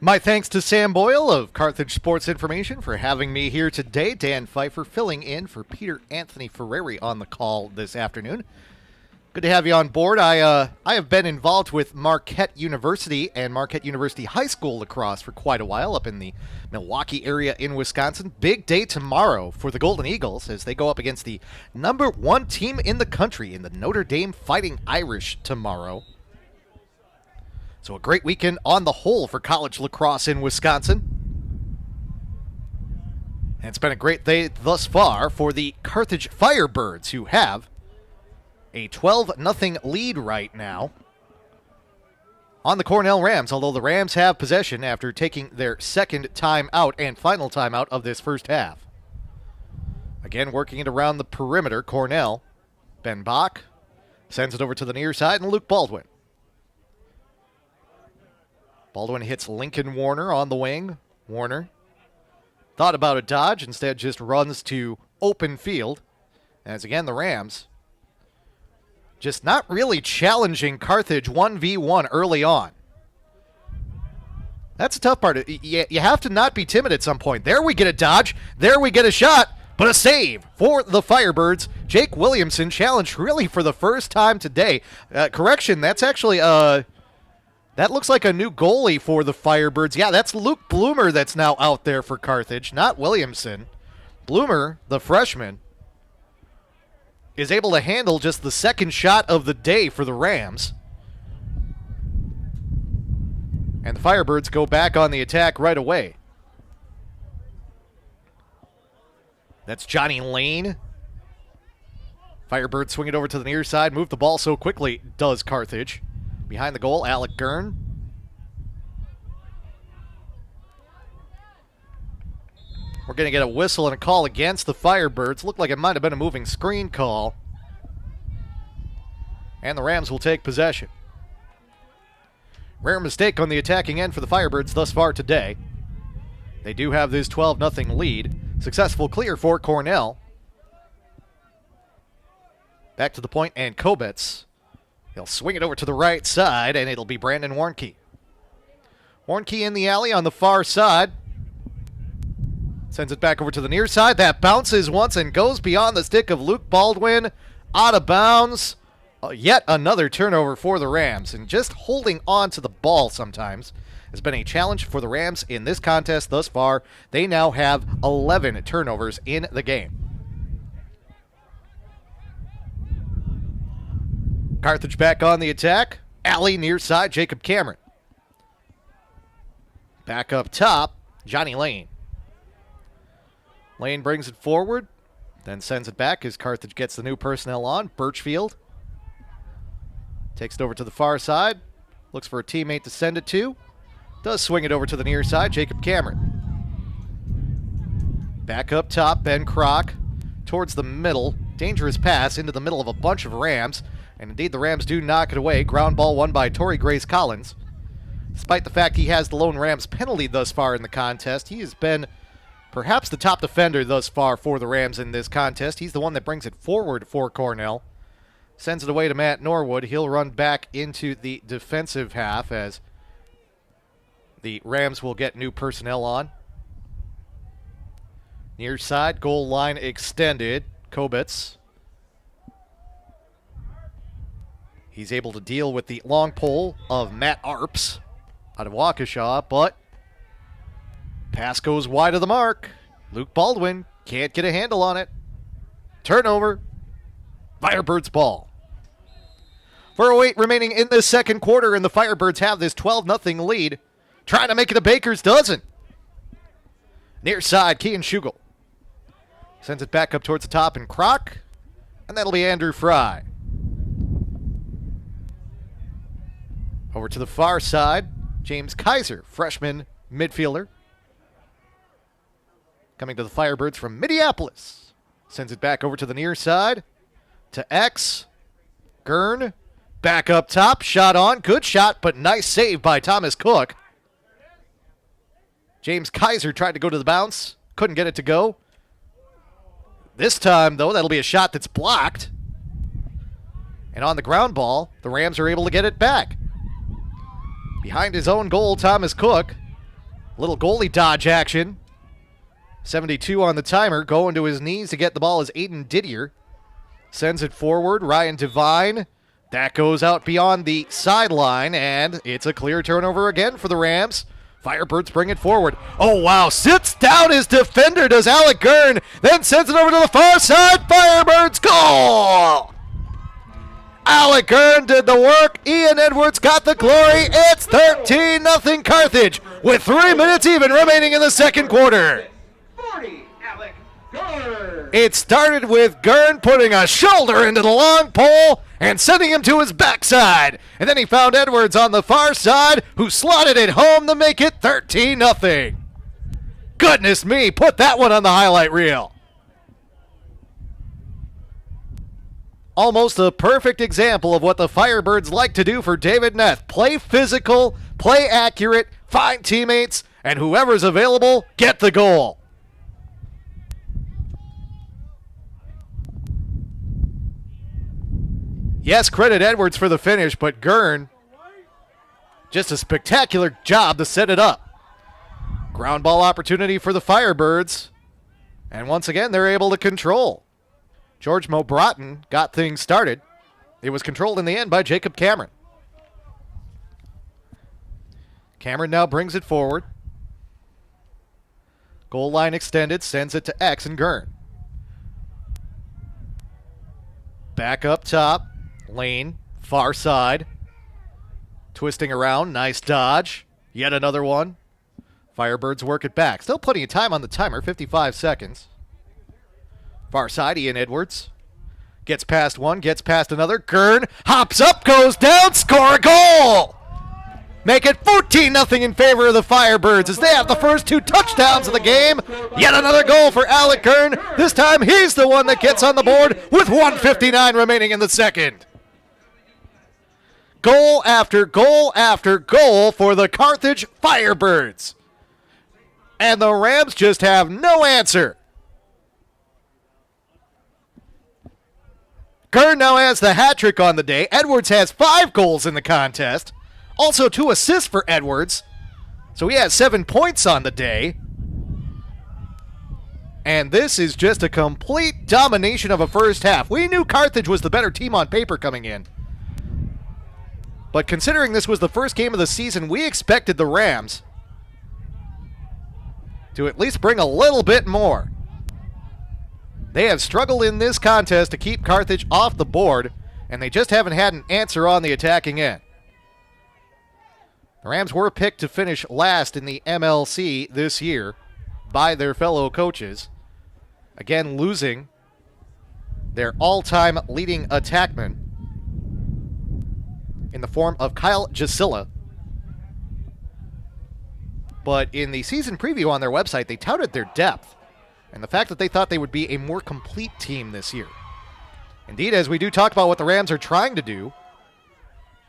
S3: My thanks to Sam Boyle of Carthage Sports Information for having me here today. Dan Pfeiffer filling in for Peter Anthony Ferreri on the call this afternoon. Good to have you on board. I have been involved with Marquette University and Marquette University High School lacrosse for quite a while up in the Milwaukee area in Wisconsin. Big day tomorrow for the Golden Eagles as they go up against the #1 team in the country in the Notre Dame Fighting Irish tomorrow. So a great weekend on the whole for college lacrosse in Wisconsin. And it's been a great day thus far for the Carthage Firebirds, who have a 12-0 lead right now on the Cornell Rams, although the Rams have possession after taking their second timeout and final timeout of this first half. Again, working it around the perimeter, Cornell. Ben Bach sends it over to the near side, and Luke Baldwin. Baldwin hits Lincoln Warner on the wing. Warner thought about a dodge, instead just runs to open field. As again, the Rams just not really challenging Carthage 1v1 early on. That's a tough part. You have to not be timid at some point. There we get a dodge. There we get a shot. But a save for the Firebirds. Jake Williamson challenged really for the first time today. Correction, that's actually that looks like a new goalie for the Firebirds. Yeah, that's Luke Bloomer that's now out there for Carthage, not Williamson. Bloomer, the freshman, is able to handle just the second shot of the day for the Rams. And the Firebirds go back on the attack right away. That's Johnny Lane. Firebirds swing it over to the near side, move the ball so quickly, does Carthage. Behind the goal, Alec Gurn. We're going to get a whistle and a call against the Firebirds. Looked like it might have been a moving screen call. And the Rams will take possession. Rare mistake on the attacking end for the Firebirds thus far today. They do have this 12-0 lead. Successful clear for Cornell. Back to the point, and Kobetz. He'll swing it over to the right side, and it'll be Brandon Warnke. Warnke in the alley on the far side. Sends it back over to the near side. That bounces once and goes beyond the stick of Luke Baldwin. Out of bounds. Yet another turnover for the Rams. And just holding on to the ball sometimes has been a challenge for the Rams in this contest thus far. They now have 11 turnovers in the game. Carthage back on the attack. Alley near side, Jacob Cameron. Back up top, Johnny Lane. Lane brings it forward, then sends it back as Carthage gets the new personnel on. Birchfield takes it over to the far side. Looks for a teammate to send it to. Does swing it over to the near side, Jacob Cameron. Back up top, Ben Kroc towards the middle. Dangerous pass into the middle of a bunch of Rams. And indeed, the Rams do knock it away. Ground ball won by Torrey Grace Collins. Despite the fact he has the lone Rams penalty thus far in the contest, he has been perhaps the top defender thus far for the Rams in this contest. He's the one that brings it forward for Cornell. Sends it away to Matt Norwood. He'll run back into the defensive half as the Rams will get new personnel on. Near side, goal line extended. Kobitz. He's able to deal with the long pole of Matt Arps out of Waukesha, but pass goes wide of the mark. Luke Baldwin can't get a handle on it. Turnover. Firebirds ball. 4:08 remaining in the second quarter, and the Firebirds have this 12-0 lead. Trying to make it a baker's dozen. Near side, Kean Schugel. Sends it back up towards the top, and Kroc. And that'll be Andrew Fry. Over to the far side, James Kaiser, freshman midfielder. Coming to the Firebirds from Minneapolis. Sends it back over to the near side. To X. Gurn. Back up top. Shot on. Good shot, but nice save by Thomas Cook. James Kaiser tried to go to the bounce. Couldn't get it to go. This time, though, that'll be a shot that's blocked. And on the ground ball, the Rams are able to get it back. Behind his own goal, Thomas Cook. Little goalie dodge action. 72 on the timer. Going to his knees to get the ball is Aiden Didier. Sends it forward. Ryan Devine. That goes out beyond the sideline, and it's a clear turnover again for the Rams. Firebirds bring it forward. Oh, wow. Sits down his defender, does Alec Gurn. Then sends it over to the far side. Firebirds goal! Alec Gurn did the work. Ian Edwards got the glory. It's 13-0 Carthage with 3 minutes even remaining in the second quarter.
S1: 40, Alec Gurn.
S3: It started with Gurn putting a shoulder into the long pole and sending him to his backside. And then he found Edwards on the far side, who slotted it home to make it 13-0. Goodness me, put that one on the highlight reel. Almost a perfect example of what the Firebirds like to do for David Neff. Play physical, play accurate, find teammates, and whoever's available, get the goal. Yes, credit Edwards for the finish, but Gurn, just a spectacular job to set it up. Ground ball opportunity for the Firebirds. And once again, they're able to control. George Mobrotten got things started. It was controlled in the end by Jacob Cameron. Cameron now brings it forward. Goal line extended, sends it to X and Gurn. Back up top. Lane, far side. Twisting around, nice dodge. Yet another one. Firebirds work it back. Still plenty of time on the timer, 55 seconds. Far side, Ian Edwards. Gets past one, gets past another. Gurn hops up, goes down, score a goal! Make it 14-0 in favor of the Firebirds as they have the first 2 touchdowns of the game. Yet another goal for Alec Gurn. This time he's the one that gets on the board with 1:59 remaining in the second. Goal after goal after goal for the Carthage Firebirds. And the Rams just have no answer. Gurn now has the hat trick on the day. Edwards has 5 goals in the contest. Also 2 assists for Edwards. So he has 7 points on the day. And this is just a complete domination of a first half. We knew Carthage was the better team on paper coming in. But considering this was the first game of the season, we expected the Rams to at least bring a little bit more. They have struggled in this contest to keep Carthage off the board, and they just haven't had an answer on the attacking end. The Rams were picked to finish last in the MLC this year by their fellow coaches, again losing their all-time leading attackman in the form of Kyle Jasilla. But in the season preview on their website, they touted their depth and the fact that they thought they would be a more complete team this year. Indeed, as we do talk about what the Rams are trying to do,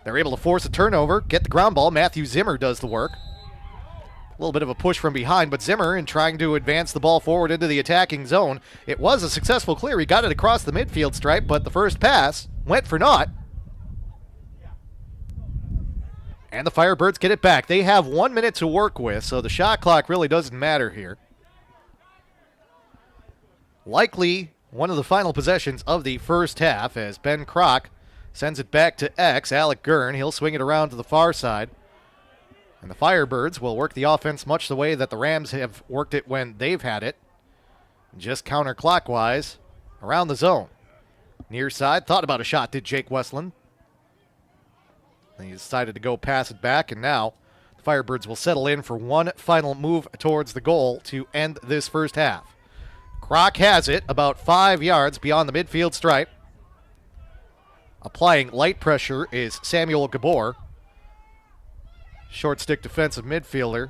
S3: they're able to force a turnover, get the ground ball. Matthew Zimmer does the work. A little bit of a push from behind, but Zimmer, in trying to advance the ball forward into the attacking zone, it was a successful clear. He got it across the midfield stripe, but the first pass went for naught. And the Firebirds get it back. They have 1 minute to work with, so the shot clock really doesn't matter here. Likely one of the final possessions of the first half as Ben Kroc sends it back to X, Alec Gurn. He'll swing it around to the far side. And the Firebirds will work the offense much the way that the Rams have worked it when they've had it. Just counterclockwise around the zone. Near side, thought about a shot, did Jake Westland. He decided to go pass it back, and now the Firebirds will settle in for one final move towards the goal to end this first half. Kroc has it about 5 yards beyond the midfield stripe. Applying light pressure is Samuel Gabor. Short stick defensive midfielder.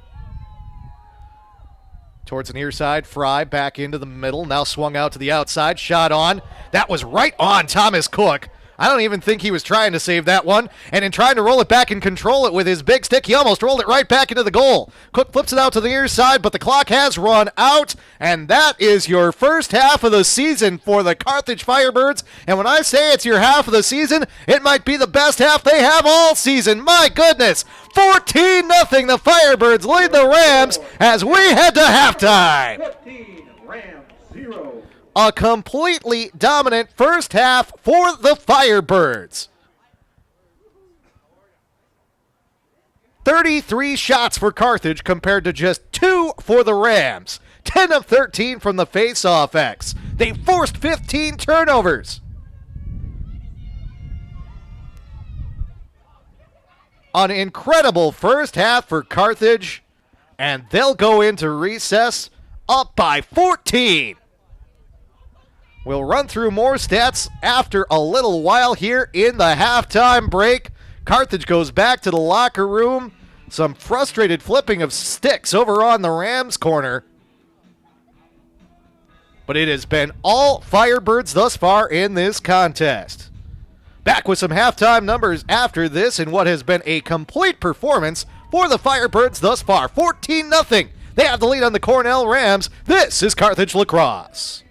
S3: Towards the near side, Fry back into the middle, now swung out to the outside, shot on. That was right on Thomas Cook. I don't even think he was trying to save that one. And in trying to roll it back and control it with his big stick, he almost rolled it right back into the goal. Cook flips it out to the near side, but the clock has run out. And that is your first half of the season for the Carthage Firebirds. And when I say it's your half of the season, it might be the best half they have all season. My goodness. 14-0. The Firebirds lead the Rams as we head to halftime.
S1: 15, Rams 0.
S3: A completely dominant first half for the Firebirds. 33 shots for Carthage compared to just 2 for the Rams. 10 of 13 from the face-off X. They forced 15 turnovers. An incredible first half for Carthage, and they'll go into recess up by 14. We'll run through more stats after a little while here in the halftime break. Carthage goes back to the locker room. Some frustrated flipping of sticks over on the Rams corner. But it has been all Firebirds thus far in this contest. Back with some halftime numbers after this in what has been a complete performance for the Firebirds thus far. 14-0. They have the lead on the Cornell Rams. This is Carthage Lacrosse.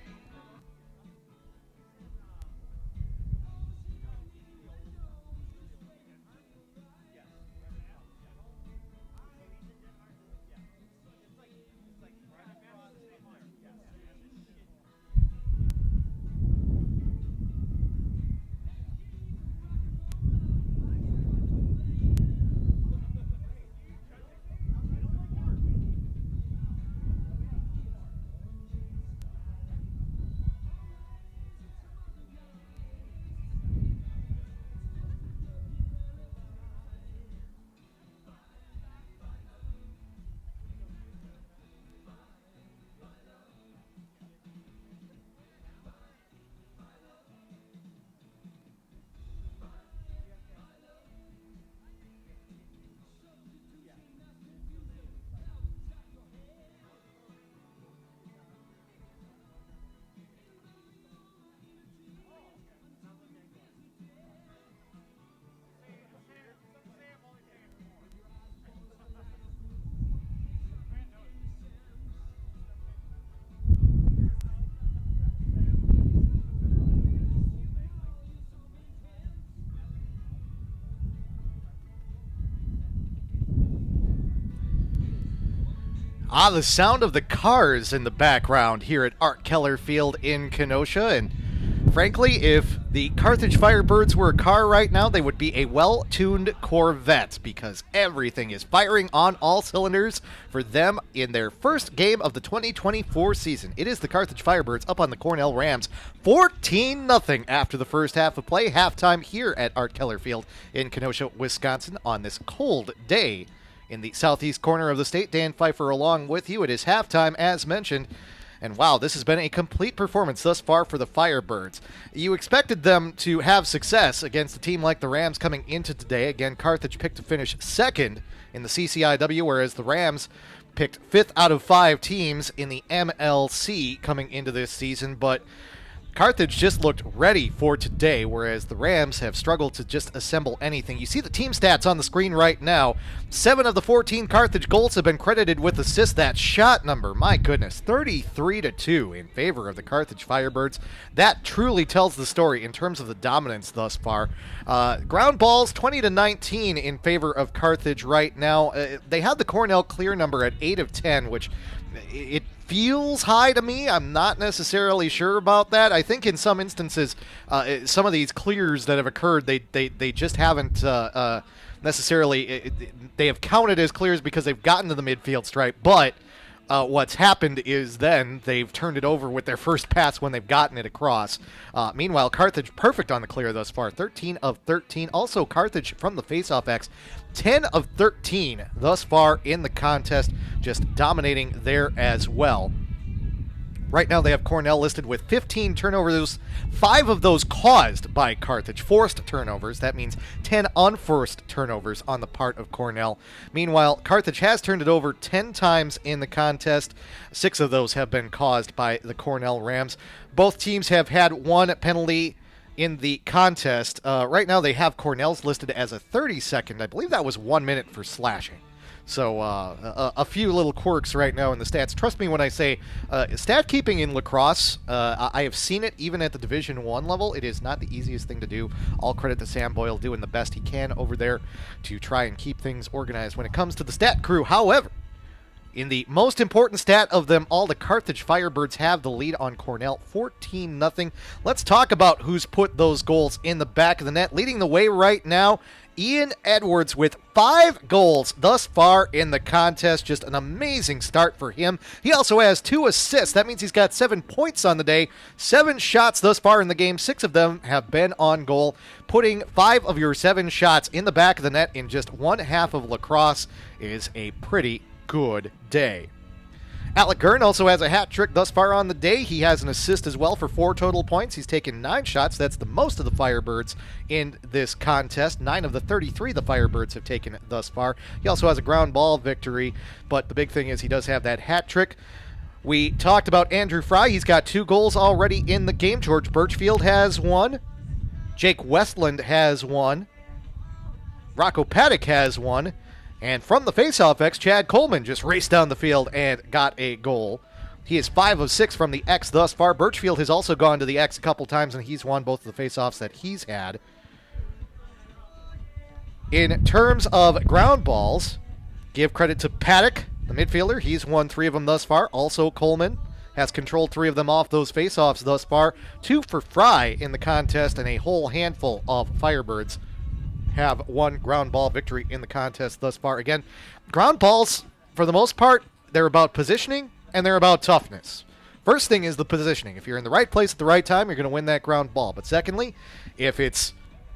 S3: The sound of the cars in the background here at Art Keller Field in Kenosha, and Frankly, if the Carthage Firebirds were a car right now, they would be a well-tuned Corvette because everything is firing on all cylinders for them in their first game of the 2024 season. It is the Carthage Firebirds up on the Cornell Rams 14-0 after the first half of play. Halftime here at Art Keller Field in Kenosha, Wisconsin on this cold day in the southeast corner of the state. Dan Pfeiffer along with you. It is halftime as mentioned. And wow, this has been a complete performance thus far for the Firebirds. You expected them to have success against a team like the Rams coming into today. Again, Carthage picked to finish second in the CCIW, whereas the Rams picked fifth out of 5 teams in the MLC coming into this season. But Carthage just looked ready for today, whereas the Rams have struggled to just assemble anything. You see the team stats on the screen right now. 7 of the 14 Carthage goals have been credited with assists. That shot number, my goodness, 33-2 in favor of the Carthage Firebirds. That truly tells the story in terms of the dominance thus far. Ground balls, 20-19 in favor of Carthage right now. They had the Cornell clear number at 8 of 10, which it feels high to me. I'm not necessarily sure about that. I think in some instances, some of these clears that have occurred, they just haven't necessarily, they have counted as clears because they've gotten to the midfield stripe, but what's happened is then they've turned it over with their first pass when they've gotten it across. Meanwhile, Carthage perfect on the clear thus far, 13 of 13. Also, Carthage from the faceoff X, 10 of 13 thus far in the contest, just dominating there as well. Right now they have Cornell listed with 15 turnovers, 5 of those caused by Carthage, forced turnovers. That means 10 unforced turnovers on the part of Cornell. Meanwhile, Carthage has turned it over 10 times in the contest. 6 of those have been caused by the Cornell Rams. Both teams have had 1 penalty in the contest. Right now they have Cornell's listed as a 30-second. I believe that was 1 minute for slashing. So a few little quirks right now in the stats. Trust me when I say stat keeping in lacrosse, I have seen it even at the Division I level. It is not the easiest thing to do. All credit to Sam Boyle doing the best he can over there to try and keep things organized when it comes to the stat crew. However, in the most important stat of them all, the Carthage Firebirds have the lead on Cornell 14-0. Let's talk about who's put those goals in the back of the net. Leading the way right now, Ian Edwards with 5 goals thus far in the contest. Just an amazing start for him. He also has 2 assists. That means he's got 7 points on the day. 7 shots thus far in the game. 6 of them have been on goal. Putting 5 of your 7 shots in the back of the net in just one half of lacrosse is a pretty good day. Alec Gurn also has a hat trick thus far on the day. He has an assist as well for 4 total points. He's taken 9 shots. That's the most of the Firebirds in this contest. 9 of the 33 the Firebirds have taken thus far. He also has a ground ball victory, but the big thing is he does have that hat trick. We talked about Andrew Fry. He's got 2 goals already in the game. George Birchfield has 1. Jake Westland has 1. Rocco Paddock has 1. And from the faceoff X, Chad Coleman just raced down the field and got a goal. He is 5 of 6 from the X thus far. Birchfield has also gone to the X a couple times, and he's won both of the faceoffs that he's had. In terms of ground balls, give credit to Paddock, the midfielder. He's won 3 of them thus far. Also, Coleman has controlled 3 of them off those faceoffs thus far. 2 for Fry in the contest, and a whole handful of Firebirds have 1 ground ball victory in the contest thus far. Again, ground balls, for the most part, they're about positioning and they're about toughness. First thing is the positioning. If you're in the right place at the right time, you're going to win that ground ball. But secondly, if it's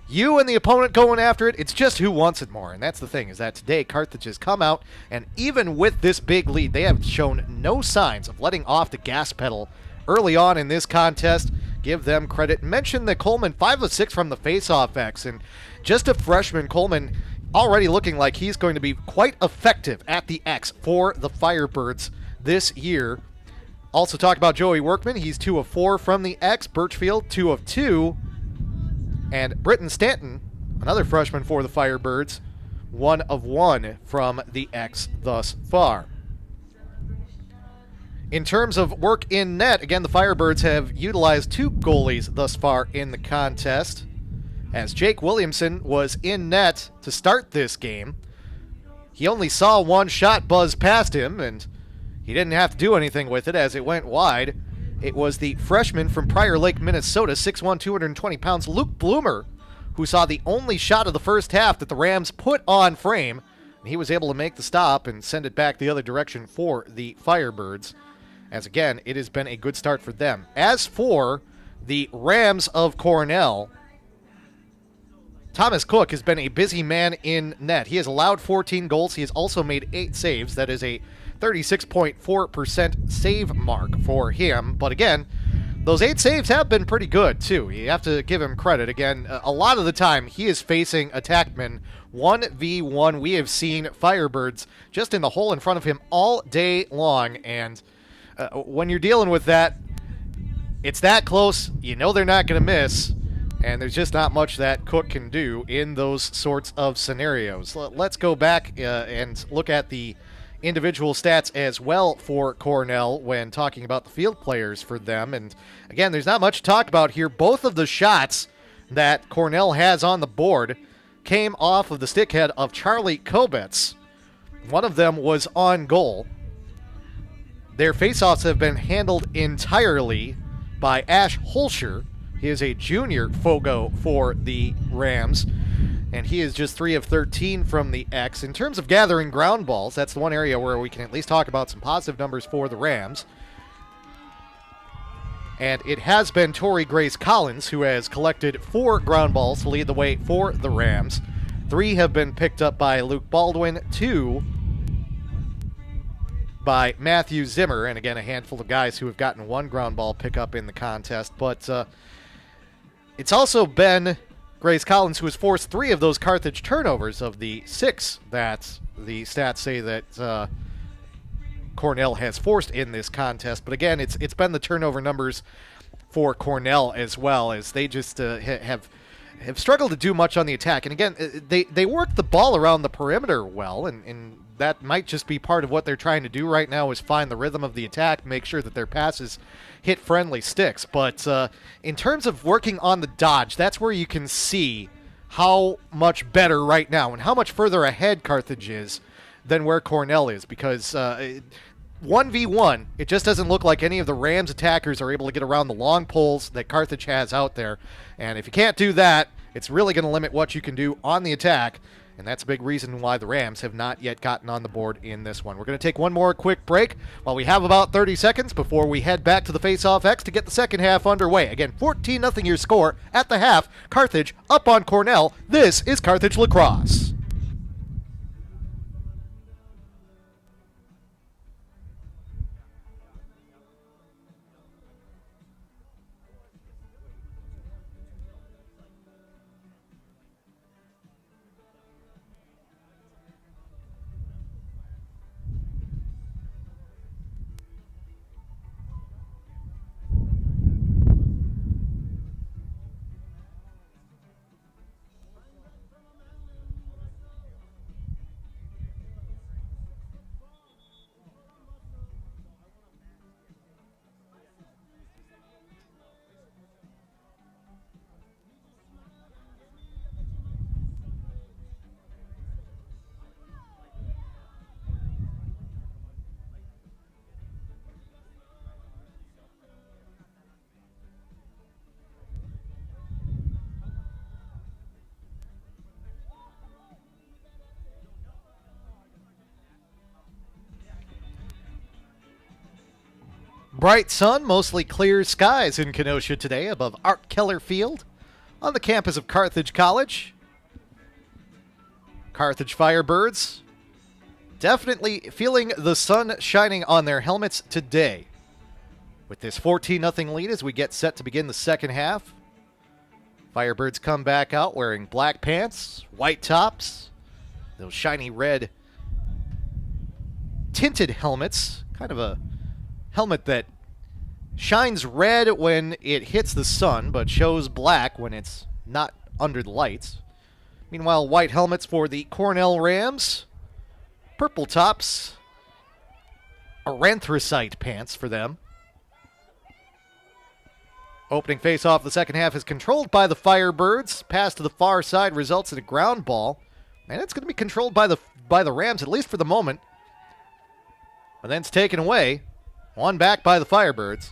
S3: you and the opponent going after it, it's just who wants it more. And that's the thing, is that today Carthage has come out, and even with this big lead, they have shown no signs of letting off the gas pedal early on in this contest. Give them credit. Mention that Coleman, 5 of 6 from the faceoff X, and just a freshman, Coleman already looking like he's going to be quite effective at the X for the Firebirds this year. Also talk about Joey Workman. He's 2 of 4 from the X. Birchfield, 2 of 2. And Britton Stanton, another freshman for the Firebirds, 1 of 1 from the X thus far. In terms of work in net, again, the Firebirds have utilized 2 goalies thus far in the contest, as Jake Williamson was in net to start this game. He only saw 1 shot buzz past him, and he didn't have to do anything with it as it went wide. It was the freshman from Prior Lake, Minnesota, 6'1", 220 pounds, Luke Bloomer, who saw the only shot of the first half that the Rams put on frame. And he was able to make the stop and send it back the other direction for the Firebirds. As again, it has been a good start for them. As for the Rams of Cornell, Thomas Cook has been a busy man in net. He has allowed 14 goals. He has also made 8 saves. That is a 36.4% save mark for him. But again, those 8 saves have been pretty good, too. You have to give him credit. Again, a lot of the time, he is facing attackmen 1v1. We have seen Firebirds just in the hole in front of him all day long. And when you're dealing with that, it's that close. You know they're not going to miss. And there's just not much that Cook can do in those sorts of scenarios. Let's go back and look at the individual stats as well for Cornell when talking about the field players for them. And again, there's not much to talk about here. Both of the shots that Cornell has on the board came off of the stickhead of Charlie Kobetz. One of them was on goal. Their faceoffs have been handled entirely by Ash Holscher. He is a junior Fogo for the Rams, and he is just 3 of 13 from the X. In terms of gathering ground balls, that's the one area where we can at least talk about some positive numbers for the Rams. And it has been Tori Grace Collins who has collected 4 ground balls to lead the way for the Rams. 3 have been picked up by Luke Baldwin, 2 by Matthew Zimmer, and again, a handful of guys who have gotten 1 ground ball pickup in the contest. But it's also been Grace Collins who has forced 3 of those Carthage turnovers of the 6 that the stats say that Cornell has forced in this contest. But again, it's been the turnover numbers for Cornell as well, as they just have struggled to do much on the attack. And again, they work the ball around the perimeter well, and that might just be part of what they're trying to do right now, is find the rhythm of the attack, make sure that their passes hit friendly sticks. But in terms of working on the dodge, that's where you can see how much better right now and how much further ahead Carthage is than where Cornell is, because 1v1, it just doesn't look like any of the Rams attackers are able to get around the long poles that Carthage has out there. And if you can't do that, it's really going to limit what you can do on the attack. And that's a big reason why the Rams have not yet gotten on the board in this one. We're going to take one more quick break while we have about 30 seconds before we head back to the Face-Off X to get the second half underway. Again, 14-0 your score at the half. Carthage up on Cornell. This is Carthage Lacrosse. Bright sun, mostly clear skies in Kenosha today above Art Keller Field on the campus of Carthage College. Carthage Firebirds definitely feeling the sun shining on their helmets today. With this 14-0 lead as we get set to begin the second half. Firebirds come back out wearing black pants, white tops, those shiny red tinted helmets, kind of a helmet that shines red when it hits the sun, but shows black when it's not under the lights. Meanwhile, white helmets for the Cornell Rams. Purple tops. Anthracite pants for them. Opening face-off the second half is controlled by the Firebirds. Pass to the far side results in a ground ball. And it's going to be controlled by the Rams, at least for the moment. But then it's taken away. One back by the Firebirds.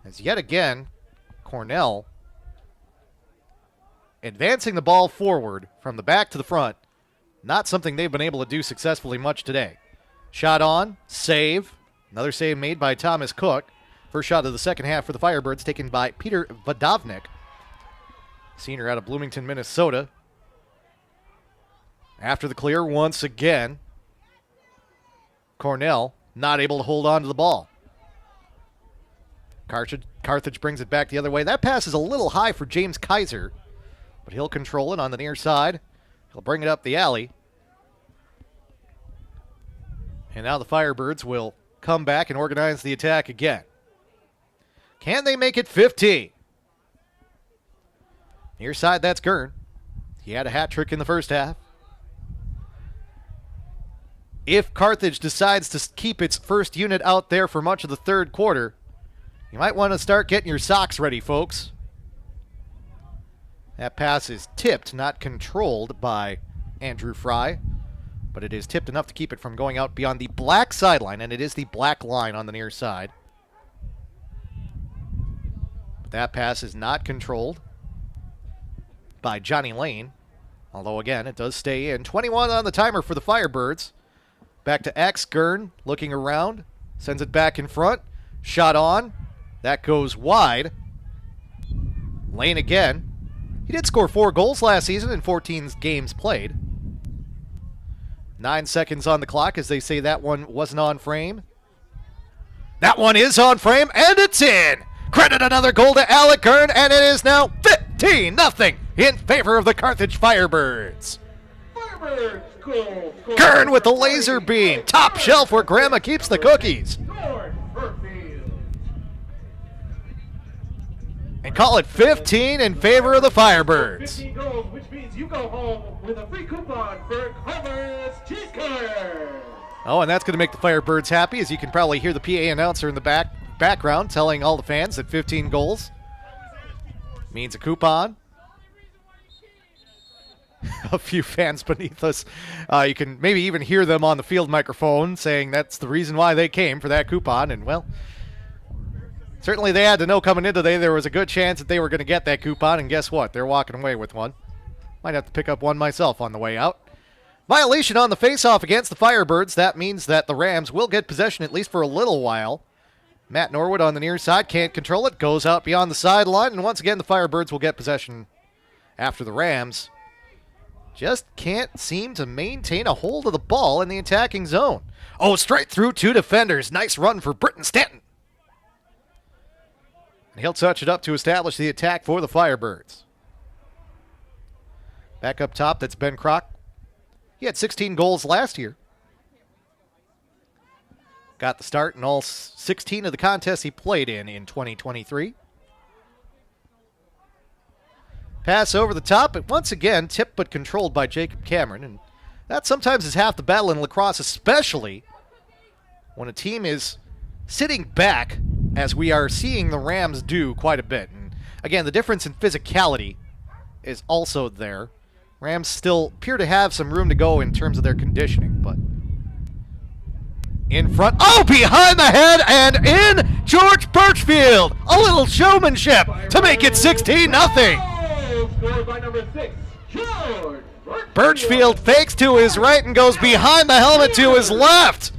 S3: As yet again, Cornell advancing the ball forward from the back to the front. Not something they've been able to do successfully much today. Shot on, save. Another save made by Thomas Cook. First shot of the second half for the Firebirds, taken by Peter Vodovnik, senior out of Bloomington, Minnesota. After the clear once again, Cornell not able to hold on to the ball. Carthage brings it back the other way. That pass is a little high for James Kaiser, but he'll control it on the near side. He'll bring it up the alley. And now the Firebirds will come back and organize the attack again. Can they make it 15? Near side, that's Gurn. He had a hat trick in the first half. If Carthage decides to keep its first unit out there for much of the third quarter, you might want to start getting your socks ready, folks. That pass is tipped, not controlled by Andrew Fry, but it is tipped enough to keep it from going out beyond the black sideline, and it is the black line on the near side. But that pass is not controlled by Johnny Lane, although again, it does stay in. 21 on the timer for the Firebirds. Back to X. Gurn looking around, sends it back in front. Shot on. That goes wide. Lane again. He did score 4 goals last season in 14 games played. 9 seconds on the clock as they say that one wasn't on frame. That one is on frame, and it's in! Credit another goal to Alec Gurn, and it is now 15-0 in favor of the Carthage Firebirds.
S1: Firebirds goal.
S3: Gurn with the laser beam. Top shelf where Grandma keeps the cookies. And call it 15 in favor of the Firebirds.
S1: 15 goals, which means you go home with a free coupon for Culver's Cheese Curd.
S3: Oh, and that's going to make the Firebirds happy, as you can probably hear the PA announcer in the background telling all the fans that 15 goals means a coupon. A few fans beneath us, you can maybe even hear them on the field microphone saying that's the reason why they came for that coupon. And, well, certainly they had to know coming into today there was a good chance that they were going to get that coupon, and guess what? They're walking away with one. Might have to pick up one myself on the way out. Violation on the faceoff against the Firebirds. That means that the Rams will get possession at least for a little while. Matt Norwood on the near side can't control it, goes out beyond the sideline, and once again the Firebirds will get possession after the Rams just can't seem to maintain a hold of the ball in the attacking zone. Oh, straight through 2 defenders. Nice run for Britton Stanton. And he'll touch it up to establish the attack for the Firebirds. Back up top, that's Ben Kroc. He had 16 goals last year. Got the start in all 16 of the contests he played in 2023. Pass over the top, but once again, tipped but controlled by Jacob Cameron. And that sometimes is half the battle in lacrosse, especially when a team is sitting back, as we are seeing the Rams do quite a bit. And again, the difference in physicality is also there. Rams still appear to have some room to go in terms of their conditioning, but in front, oh, behind the head and in George Birchfield. A little showmanship to make it 16-0.
S1: Scored by number 6, George
S3: Birchfield fakes to his right and goes behind the helmet to his left.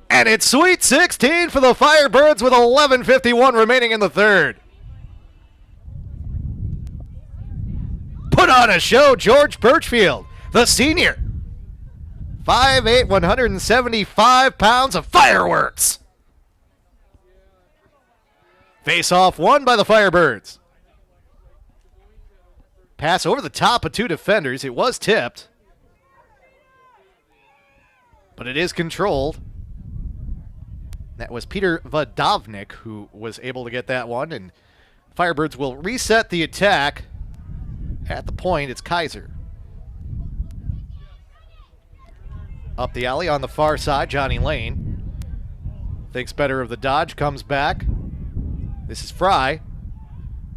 S3: And it's Sweet 16 for the Firebirds with 11:51 remaining in the third. Put on a show, George Birchfield, the senior. 5'8", 175 pounds of fireworks. Face-off won by the Firebirds. Pass over the top of 2 defenders. It was tipped, but it is controlled. That was Peter Vodovnik who was able to get that one, and Firebirds will reset the attack. At the point, it's Kaiser. Up the alley on the far side, Johnny Lane thinks better of the dodge, comes back. This is Fry.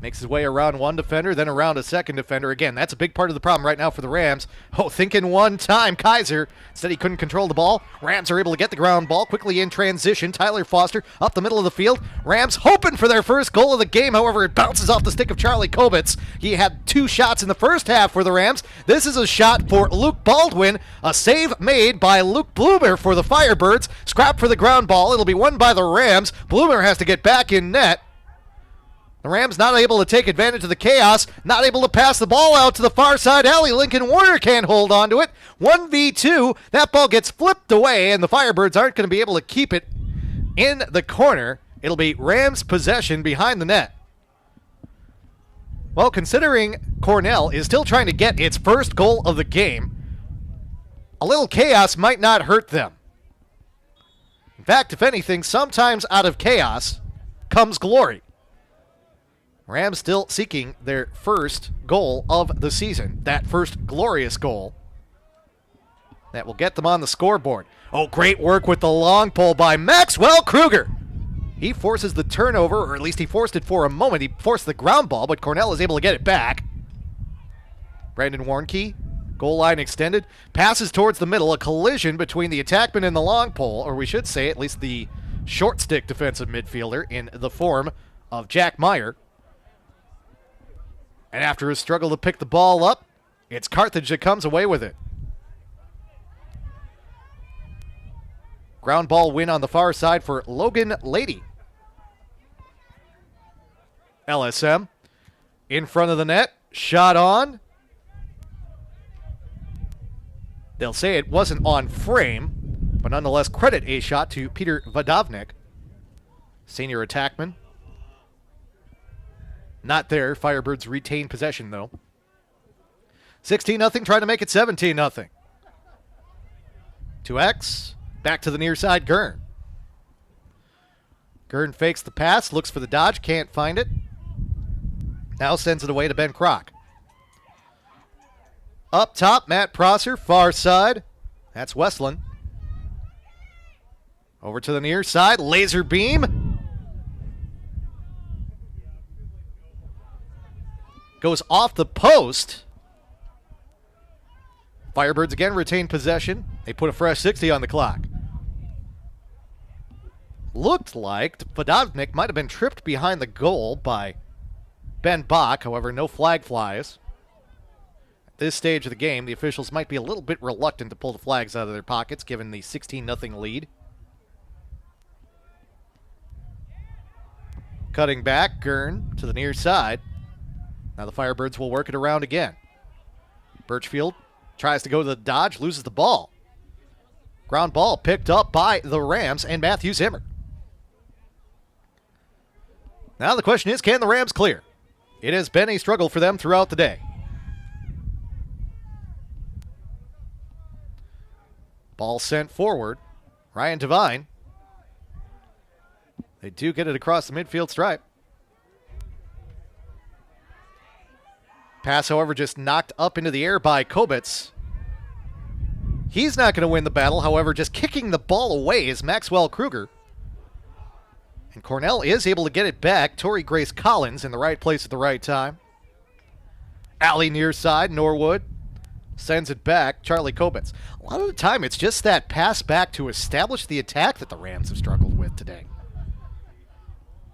S3: Makes his way around one defender, then around a second defender. Again, that's a big part of the problem right now for the Rams. Oh, thinking one time, Kaiser. Instead, he couldn't control the ball. Rams are able to get the ground ball quickly in transition. Tyler Foster up the middle of the field. Rams hoping for their first goal of the game. However, it bounces off the stick of Charlie Kobitz. He had 2 shots in the first half for the Rams. This is a shot for Luke Baldwin. A save made by Luke Bloomer for the Firebirds. Scrap for the ground ball. It'll be won by the Rams. Bloomer has to get back in net. The Rams not able to take advantage of the chaos, not able to pass the ball out to the far side alley. Lincoln Warner can't hold on to it. 1v2. That ball gets flipped away, and the Firebirds aren't going to be able to keep it in the corner. It'll be Rams possession behind the net. Well, considering Cornell is still trying to get its first goal of the game, a little chaos might not hurt them. In fact, if anything, sometimes out of chaos comes glory. Rams still seeking their first goal of the season. That first glorious goal that will get them on the scoreboard. Oh, great work with the long pole by Maxwell Kruger. He forces the turnover, or at least he forced it for a moment. He forced the ground ball, but Cornell is able to get it back. Brandon Warnke, goal line extended, passes towards the middle. A collision between the attackman and the long pole, or we should say at least the short stick defensive midfielder in the form of Jack Meyer. And after a struggle to pick the ball up, it's Carthage that comes away with it. Ground ball win on the far side for Logan Lady. LSM in front of the net. Shot on. They'll say it wasn't on frame, but nonetheless credit a shot to Peter Vodovnik, senior attackman. Not there. Firebirds retain possession, though. 16-0, trying to make it 17-0. 2X. Back to the near side, Gurn. Gurn fakes the pass, looks for the dodge, can't find it. Now sends it away to Ben Kroc. Up top, Matt Prosser, far side. That's Westland. Over to the near side, laser beam. Goes off the post. Firebirds again retain possession. They put a fresh 60 on the clock. Looked like Vodovnik might have been tripped behind the goal by Ben Bach. However, no flag flies. At this stage of the game, the officials might be a little bit reluctant to pull the flags out of their pockets given the 16-0 lead. Cutting back, Gurn to the near side. Now the Firebirds will work it around again. Birchfield tries to go to the dodge, loses the ball. Ground ball picked up by the Rams and Matthew Zimmer. Now the question is, can the Rams clear? It has been a struggle for them throughout the day. Ball sent forward. Ryan Devine. They do get it across the midfield stripe. Pass, however, just knocked up into the air by Kobitz. He's not going to win the battle, however, just kicking the ball away is Maxwell Kruger. And Cornell is able to get it back. Tori Grace Collins in the right place at the right time. Alley near side, Norwood sends it back. Charlie Kobitz. A lot of the time, it's just that pass back to establish the attack that the Rams have struggled with today.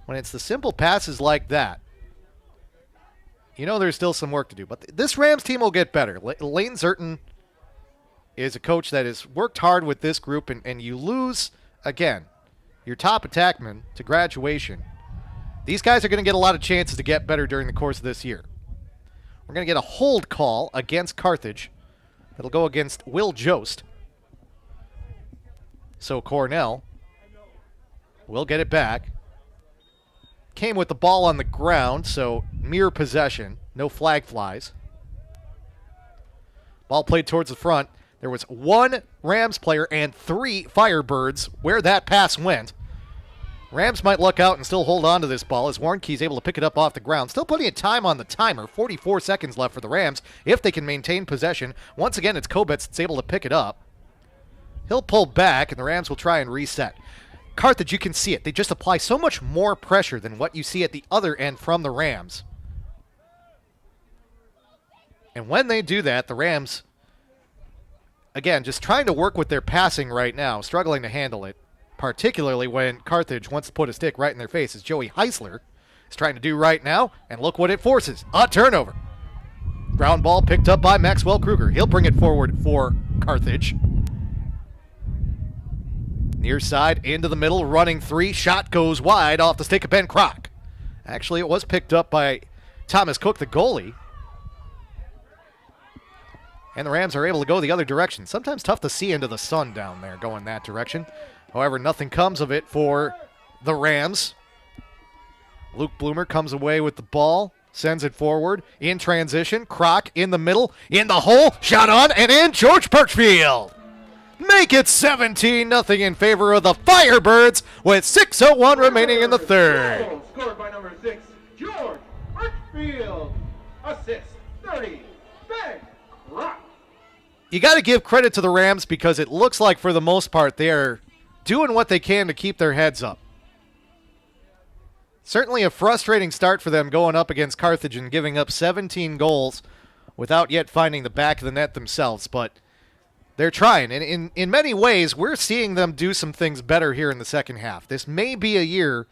S3: When it's the simple passes like that, you know there's still some work to do. But this Rams team will get better. Lane Zerton is a coach that has worked hard with this group, and you lose, again, your top attackman to graduation. These guys are going to get a lot of chances to get better during the course of this year. We're going to get a hold call against Carthage. It'll go against Will Jost. So Cornell will get it back. Came with the ball on the ground, so mere possession. No flag flies. Ball played towards the front. There was one Rams player and 3 Firebirds where that pass went. Rams might luck out and still hold on to this ball as Warnke's able to pick it up off the ground. Still plenty of time on the timer. 44 seconds left for the Rams if they can maintain possession. Once again, it's Kobitz that's able to pick it up. He'll pull back, and the Rams will try and reset. Carthage, you can see it. They just apply so much more pressure than what you see at the other end from the Rams. And when they do that, the Rams, again, just trying to work with their passing right now, struggling to handle it, particularly when Carthage wants to put a stick right in their face, as Joey Heisler is trying to do right now, and look what it forces, a turnover. Ground ball picked up by Maxwell Kruger. He'll bring it forward for Carthage. Near side, into the middle, running three, shot goes wide off the stick of Ben Kroc. Actually, it was picked up by Thomas Cook, the goalie. And the Rams are able to go the other direction. Sometimes tough to see into the sun down there going that direction. However, nothing comes of it for the Rams. Luke Bloomer comes away with the ball, sends it forward in transition. Kroc in the middle, in the hole, shot on and in. George Birchfield. Make it 17-0 in favor of the Firebirds with 6:01 remaining in the third.
S1: Goal scored by number 6, George Birchfield. Assist 30, Ben Kroc.
S3: You got to give credit to the Rams because it looks like for the most part they're doing what they can to keep their heads up. Certainly a frustrating start for them going up against Carthage and giving up 17 goals without yet finding the back of the net themselves, but they're trying, and in many ways, we're seeing them do some things better here in the second half. This may be a year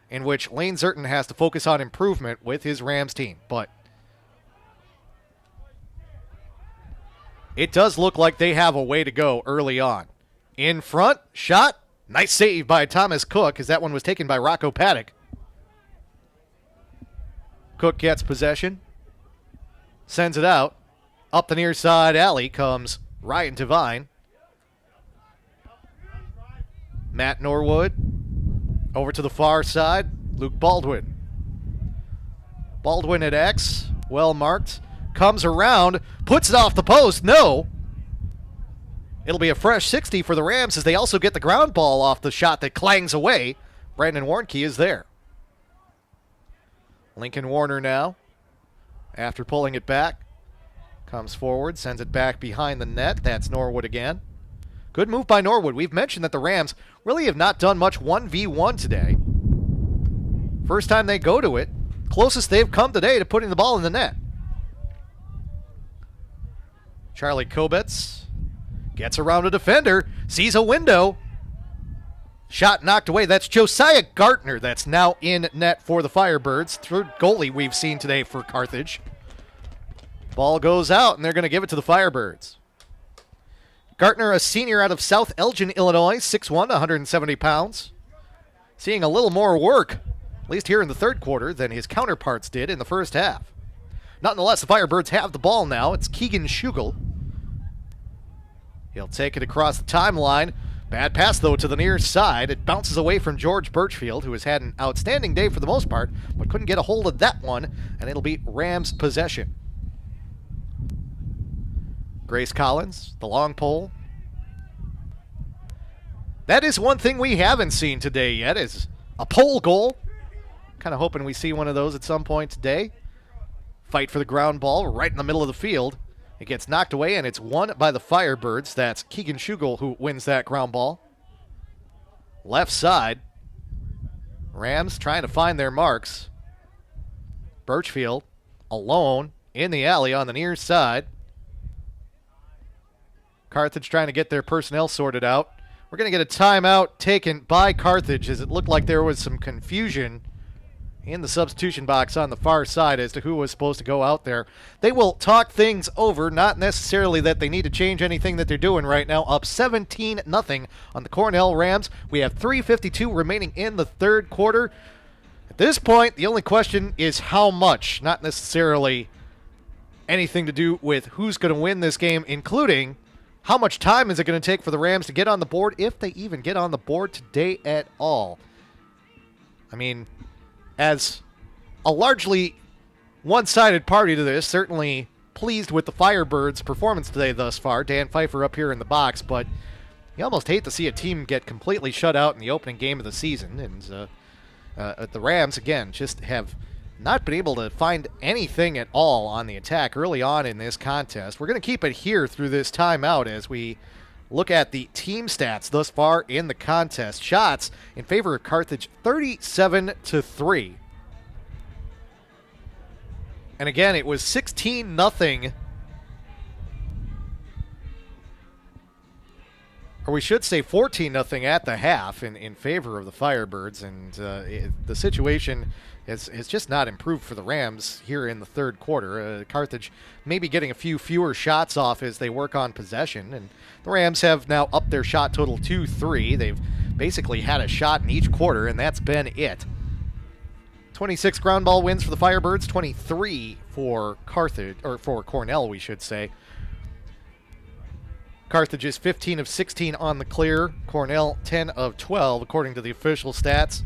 S3: in which Lane Zerton has to focus on improvement with his Rams team, but it does look like they have a way to go early on. In front, shot, nice save by Thomas Cook, as that one was taken by Rocco Paddock. Cook gets possession, sends it out. Up the near side alley comes Ryan Devine. Matt Norwood. Over to the far side, Luke Baldwin. Baldwin at X, well marked. Comes around, puts it off the post. No. It'll be a fresh 60 for the Rams as they also get the ground ball off the shot that clangs away. Brandon Warnke is there. Lincoln Warner now, after pulling it back, comes forward, sends it back behind the net. That's Norwood again. Good move by Norwood. We've mentioned that the Rams really have not done much 1v1 today. First time they go to it. Closest they've come today to putting the ball in the net. Charlie Kobetz gets around a defender, sees a window. Shot knocked away. That's Josiah Gartner that's now in net for the Firebirds. Third goalie we've seen today for Carthage. Ball goes out, and they're going to give it to the Firebirds. Gartner, a senior out of South Elgin, Illinois, 6'1", 170 pounds. Seeing a little more work, at least here in the third quarter, than his counterparts did in the first half. Nonetheless, the Firebirds have the ball now. It's Keegan Schugel. He'll take it across the timeline. Bad pass, though, to the near side. It bounces away from George Birchfield, who has had an outstanding day for the most part, but couldn't get a hold of that one, and it'll be Rams possession. Grace Collins, the long pole. That is one thing we haven't seen today yet, is a pole goal. Kind of hoping we see one of those at some point today. Fight for the ground ball right in the middle of the field. It gets knocked away, and it's won by the Firebirds. That's Keegan Schugel who wins that ground ball. Left side. Rams trying to find their marks. Birchfield alone in the alley on the near side. Carthage trying to get their personnel sorted out. We're going to get a timeout taken by Carthage as it looked like there was some confusion in the substitution box on the far side as to who was supposed to go out there. They will talk things over, not necessarily that they need to change anything that they're doing right now. Up 17-0 on the Cornell Rams. We have 3:52 remaining in the third quarter. At this point, the only question is how much, not necessarily anything to do with who's going to win this game, including how much time is it going to take for the Rams to get on the board, if they even get on the board today at all. I mean, as a largely one-sided party to this, certainly pleased with the Firebirds' performance today thus far. Dan Pfeiffer up here in the box, but you almost hate to see a team get completely shut out in the opening game of the season. And the Rams, again, just have not been able to find anything at all on the attack early on in this contest. We're going to keep it here through this timeout as we look at the team stats thus far in the contest. Shots in favor of Carthage, 37-3. And again, it was 16-0 or we should say 14-0 at the half in favor of the Firebirds, and the situation has just not improved for the Rams here in the third quarter. Carthage maybe getting a few fewer shots off as they work on possession, and the Rams have now upped their shot total to 3. They've basically had a shot in each quarter, and that's been it. 26 ground ball wins for the Firebirds, 23 for Carthage, or for Cornell, we should say. Carthage is 15 of 16 on the clear. Cornell 10 of 12, according to the official stats.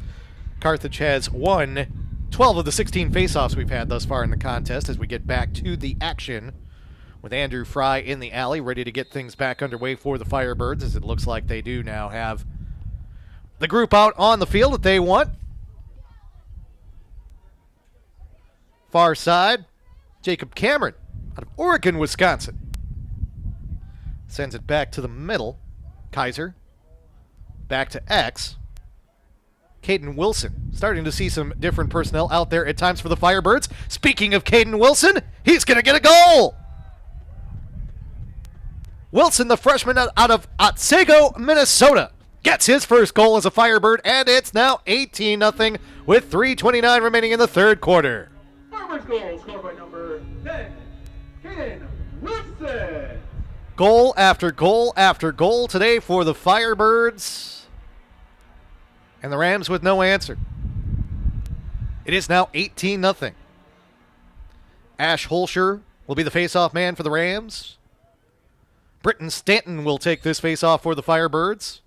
S3: Carthage has won 12 of the 16 faceoffs we've had thus far in the contest as we get back to the action with Andrew Fry in the alley, ready to get things back underway for the Firebirds, as it looks like they do now have the group out on the field that they want. Far side, Jacob Cameron out of Oregon, Wisconsin. Sends it back to the middle. Kaiser. Back to X. Caden Wilson. Starting to see some different personnel out there at times for the Firebirds. Speaking of Caden Wilson, he's going to get a goal! Wilson, the freshman out of Otsego, Minnesota, gets his first goal as a Firebird, and it's now 18-0 with 3:29 remaining in the third quarter.
S1: Firebirds goal scored by number 10, Kenan Wilson.
S3: Goal after goal after goal today for the Firebirds. And the Rams with no answer. It is now 18-0. Ash Holscher will be the face-off man for the Rams. Britton Stanton will take this face-off for the Firebirds.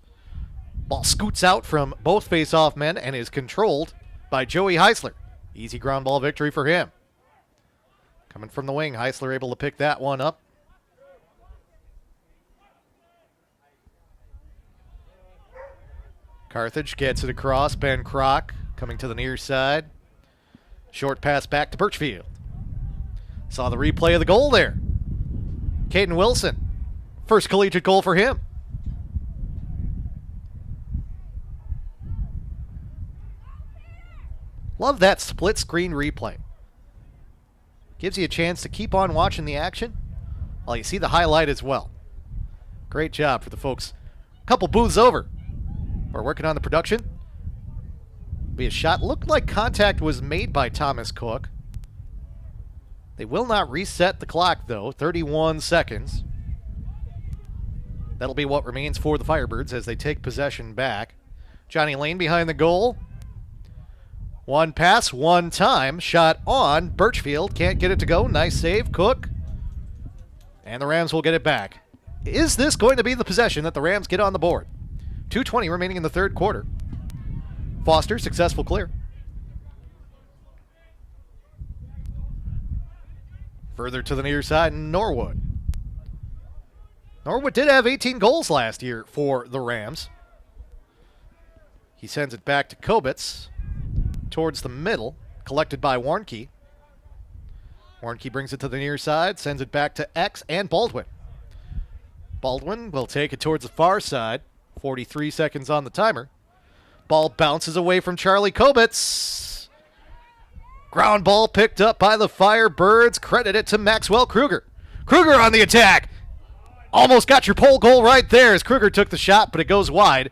S3: Ball scoots out from both face-off men and is controlled by Joey Heisler. Easy ground ball victory for him. Coming from the wing, Heisler able to pick that one up. Carthage gets it across. Ben Kroc coming to the near side. Short pass back to Birchfield. Saw the replay of the goal there. Caden Wilson. First collegiate goal for him. Love that split screen replay. Gives you a chance to keep on watching the action while you see the highlight as well. Great job for the folks. A couple booths over. We're working on the production. Be a shot. Looked like contact was made by Thomas Cook. They will not reset the clock, though. 31 seconds. That'll be what remains for the Firebirds as they take possession back. Johnny Lane behind the goal. One pass, one time. Shot on. Birchfield can't get it to go. Nice save, Cook. And the Rams will get it back. Is this going to be the possession that the Rams get on the board? 2:20 remaining in the third quarter. Foster, successful clear. Further to the near side, Norwood. Norwood did have 18 goals last year for the Rams. He sends it back to Kobitz towards the middle, collected by Warnke. Warnke brings it to the near side, sends it back to X and Baldwin. Baldwin will take it towards the far side. 43 seconds on the timer. Ball bounces away from Charlie Kobitz. Ground ball picked up by the Firebirds. Credit it to Maxwell Kruger. Kruger on the attack. Almost got your pole goal right there as Kruger took the shot, but it goes wide.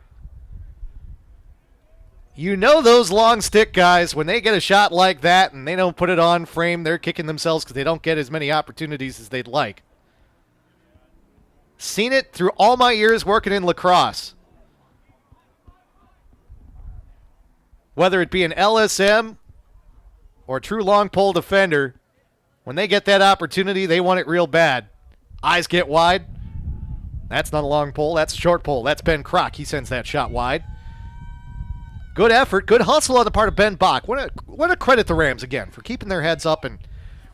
S3: You know those long stick guys, when they get a shot like that and they don't put it on frame, they're kicking themselves because they don't get as many opportunities as they'd like. Seen it through all my years working in lacrosse. Whether it be an LSM or a true long pole defender, when they get that opportunity, they want it real bad. Eyes get wide. That's not a long pole. That's a short pole. That's Ben Kroc. He sends that shot wide. Good effort. Good hustle on the part of Ben Bach. Want to credit the Rams again for keeping their heads up and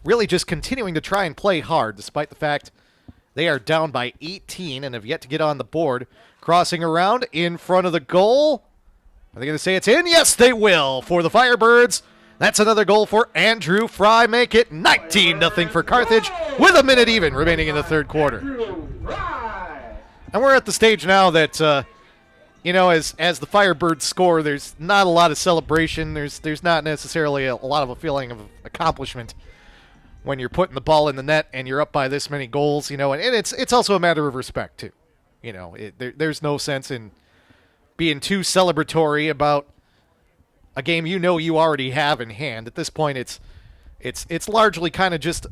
S3: really just continuing to try and play hard despite the fact they are down by 18 and have yet to get on the board. Crossing around in front of the goal. Are they going to say it's in? Yes, they will for the Firebirds. That's another goal for Andrew Fry. Make it 19-0 for Carthage with a minute even remaining in the third quarter. And we're at the stage now that, as the Firebirds score, there's not a lot of celebration. There's not necessarily a lot of a feeling of accomplishment when you're putting the ball in the net and you're up by this many goals, and it's also a matter of respect, too. There's no sense in being too celebratory about a game you already have in hand. At this point, it's largely kind of just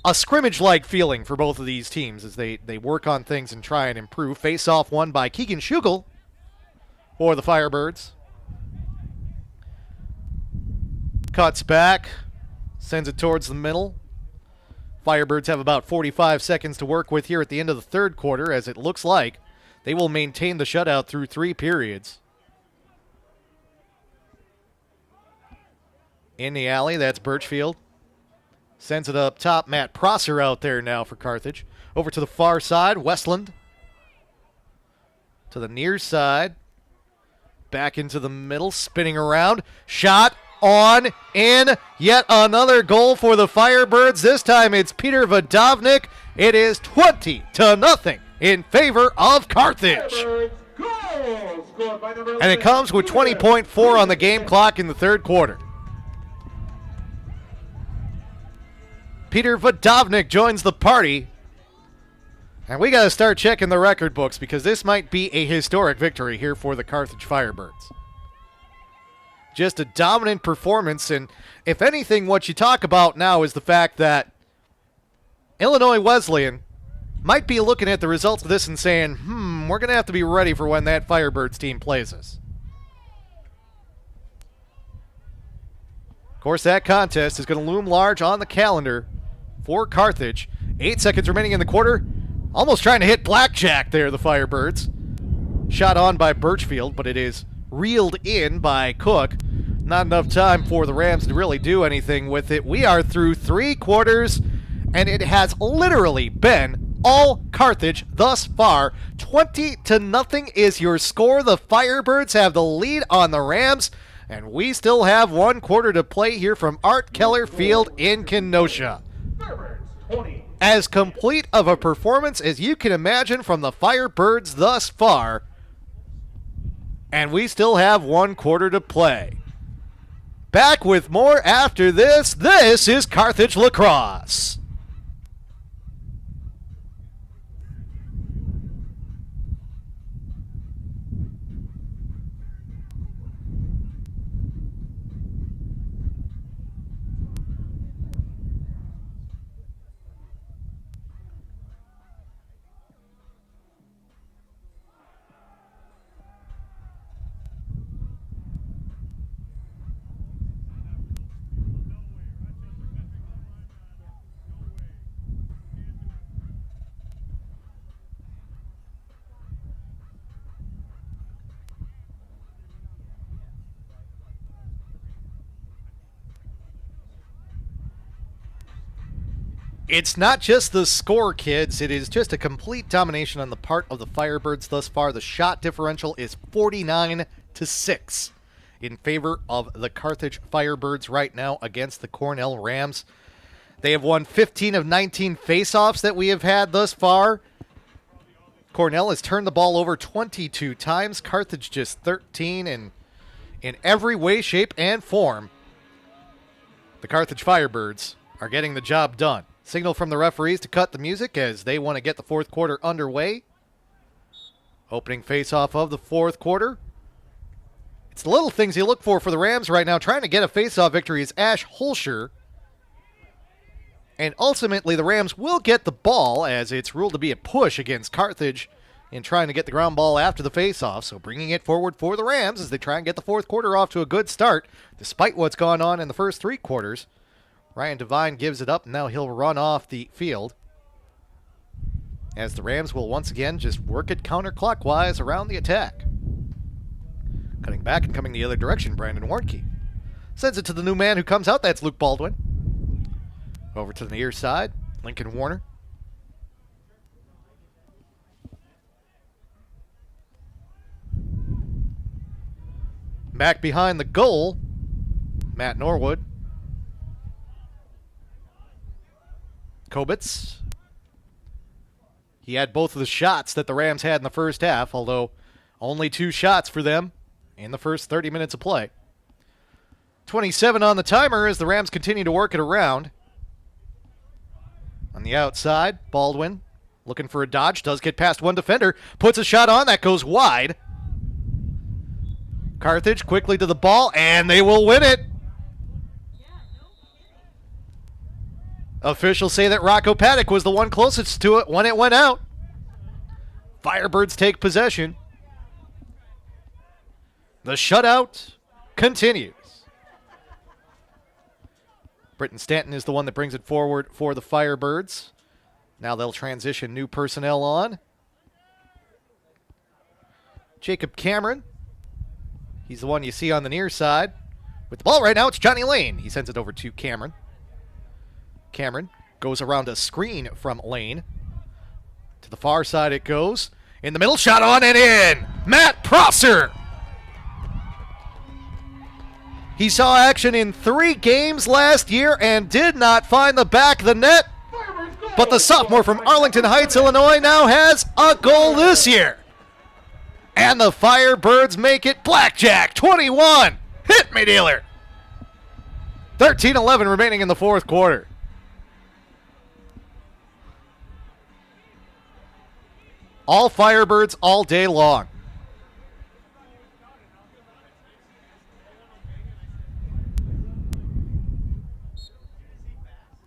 S3: a scrimmage-like feeling for both of these teams as they work on things and try and improve. Face-off won by Keegan Schugel for the Firebirds. Cuts back, sends it towards the middle. Firebirds have about 45 seconds to work with here at the end of the third quarter, as it looks like they will maintain the shutout through 3 periods. In the alley, that's Birchfield. Sends it up top. Matt Prosser out there now for Carthage. Over to the far side, Westland. To the near side. Back into the middle, spinning around. Shot on, in. Yet another goal for the Firebirds. This time it's Peter Vodovnik. It is 20-0 in favor of Carthage. And it comes with 20.4 on the game clock in the third quarter. Peter Vodovnik joins the party. And we got to start checking the record books because this might be a historic victory here for the Carthage Firebirds. Just a dominant performance, and if anything, what you talk about now is the fact that Illinois Wesleyan might be looking at the results of this and saying, we're going to have to be ready for when that Firebirds team plays us. Of course, that contest is going to loom large on the calendar for Carthage. 8 seconds remaining in the quarter. Almost trying to hit blackjack there, the Firebirds. Shot on by Birchfield, but it is reeled in by Cook. Not enough time for the Rams to really do anything with it. We are through 3 quarters, and it has literally been all Carthage thus far. 20-0 is your score. The Firebirds have the lead on the Rams, and we still have 1 quarter to play here from Art Keller Field in Kenosha. As complete of a performance as you can imagine from the Firebirds thus far, and we still have 1 quarter to play. Back with more after this. This is Carthage Lacrosse. It's not just the score, kids. It is just a complete domination on the part of the Firebirds thus far. The shot differential is 49-6 in favor of the Carthage Firebirds right now against the Cornell Rams. They have won 15 of 19 faceoffs that we have had thus far. Cornell has turned the ball over 22 times. Carthage just 13, and in every way, shape, and form, the Carthage Firebirds are getting the job done. Signal from the referees to cut the music as they want to get the fourth quarter underway. Opening face-off of the fourth quarter. It's the little things you look for the Rams right now. Trying to get a face-off victory is Ash Holscher. And ultimately, the Rams will get the ball as it's ruled to be a push against Carthage in trying to get the ground ball after the face-off. So bringing it forward for the Rams as they try and get the fourth quarter off to a good start, despite what's gone on in the first 3 quarters. Ryan Devine gives it up, and now he'll run off the field as the Rams will once again just work it counterclockwise around the attack. Cutting back and coming the other direction, Brandon Warnke sends it to the new man who comes out. That's Luke Baldwin. Over to the near side, Lincoln Warner. Back behind the goal, Matt Norwood. Kobitz. He had both of the shots that the Rams had in the first half, although only 2 shots for them in the first 30 minutes of play. 27 on the timer as the Rams continue to work it around. On the outside, Baldwin Looking for a dodge. Does get past one defender. Puts a shot on. That goes wide. Carthage quickly to the ball, and they will win it. Officials say that Rocco Paddock was the one closest to it when it went out. Firebirds take possession. The shutout continues. Britton Stanton is the one that brings it forward for the Firebirds. Now they'll transition new personnel on. Jacob Cameron. He's the one you see on the near side. With the ball right now, it's Johnny Lane. He sends it over to Cameron. Cameron goes around a screen from Lane. To the far side it goes. In the middle, shot on and in. Matt Prosser. He saw action in 3 games last year and did not find the back of the net. But the sophomore from Arlington Heights, Illinois, now has a goal this year. And the Firebirds make it blackjack 21. Hit me, dealer. 13-11 remaining in the fourth quarter. All Firebirds all day long.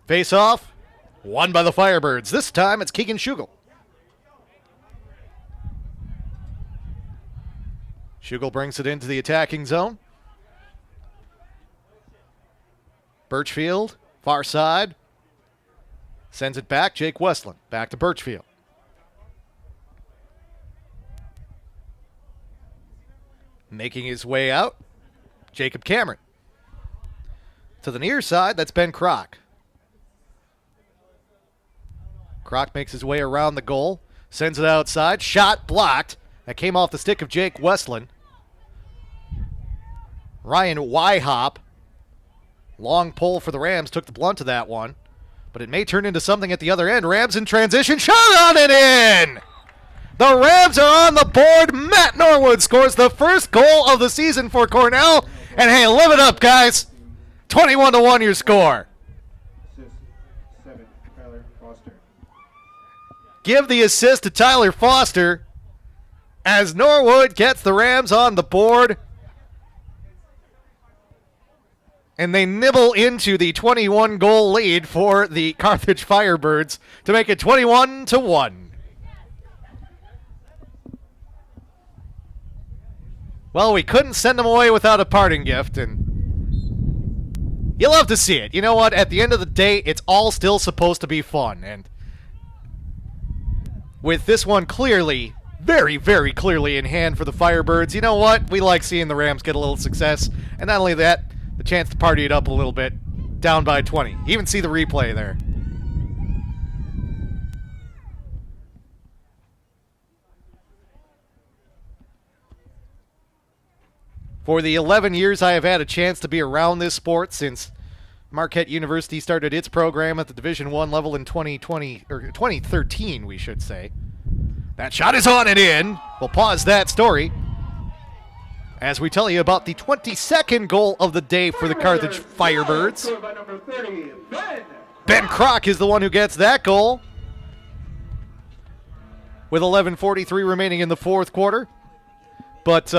S3: Face off. Won by the Firebirds. This time it's Keegan Schugel. Schugel brings it into the attacking zone. Birchfield, far side. Sends it back. Jake Westland. Back to Birchfield. Making his way out, Jacob Cameron. To the near side, that's Ben Kroc. Kroc makes his way around the goal, sends it outside, shot blocked. That came off the stick of Jake Westland. Ryan Wyhop, long pull for the Rams, took the blunt of that one. But it may turn into something at the other end. Rams in transition, shot on and in! The Rams are on the board. Matt Norwood scores the first goal of the season for Cornell. And hey, live it up, guys. 21-1 your score.
S1: Assist 7, Tyler Foster.
S3: Give the assist to Tyler Foster as Norwood gets the Rams on the board. And they nibble into the 21-goal lead for the Carthage Firebirds to make it 21-1. Well, we couldn't send them away without a parting gift, and you love to see it. You know what? At the end of the day, it's all still supposed to be fun, and with this one clearly, very, very clearly in hand for the Firebirds, you know what? We like seeing the Rams get a little success, and not only that, the chance to party it up a little bit, down by 20. You even see the replay there. For the 11 years I have had a chance to be around this sport since Marquette University started its program at the Division I level in 2020 or 2013, we should say. That shot is on and in. We'll pause that story as we tell you about the 22nd goal of the day for the Carthage Firebirds.
S1: Scored by number 30,
S3: Ben Kroc is the one who gets that goal with 11:43 remaining in the fourth quarter. But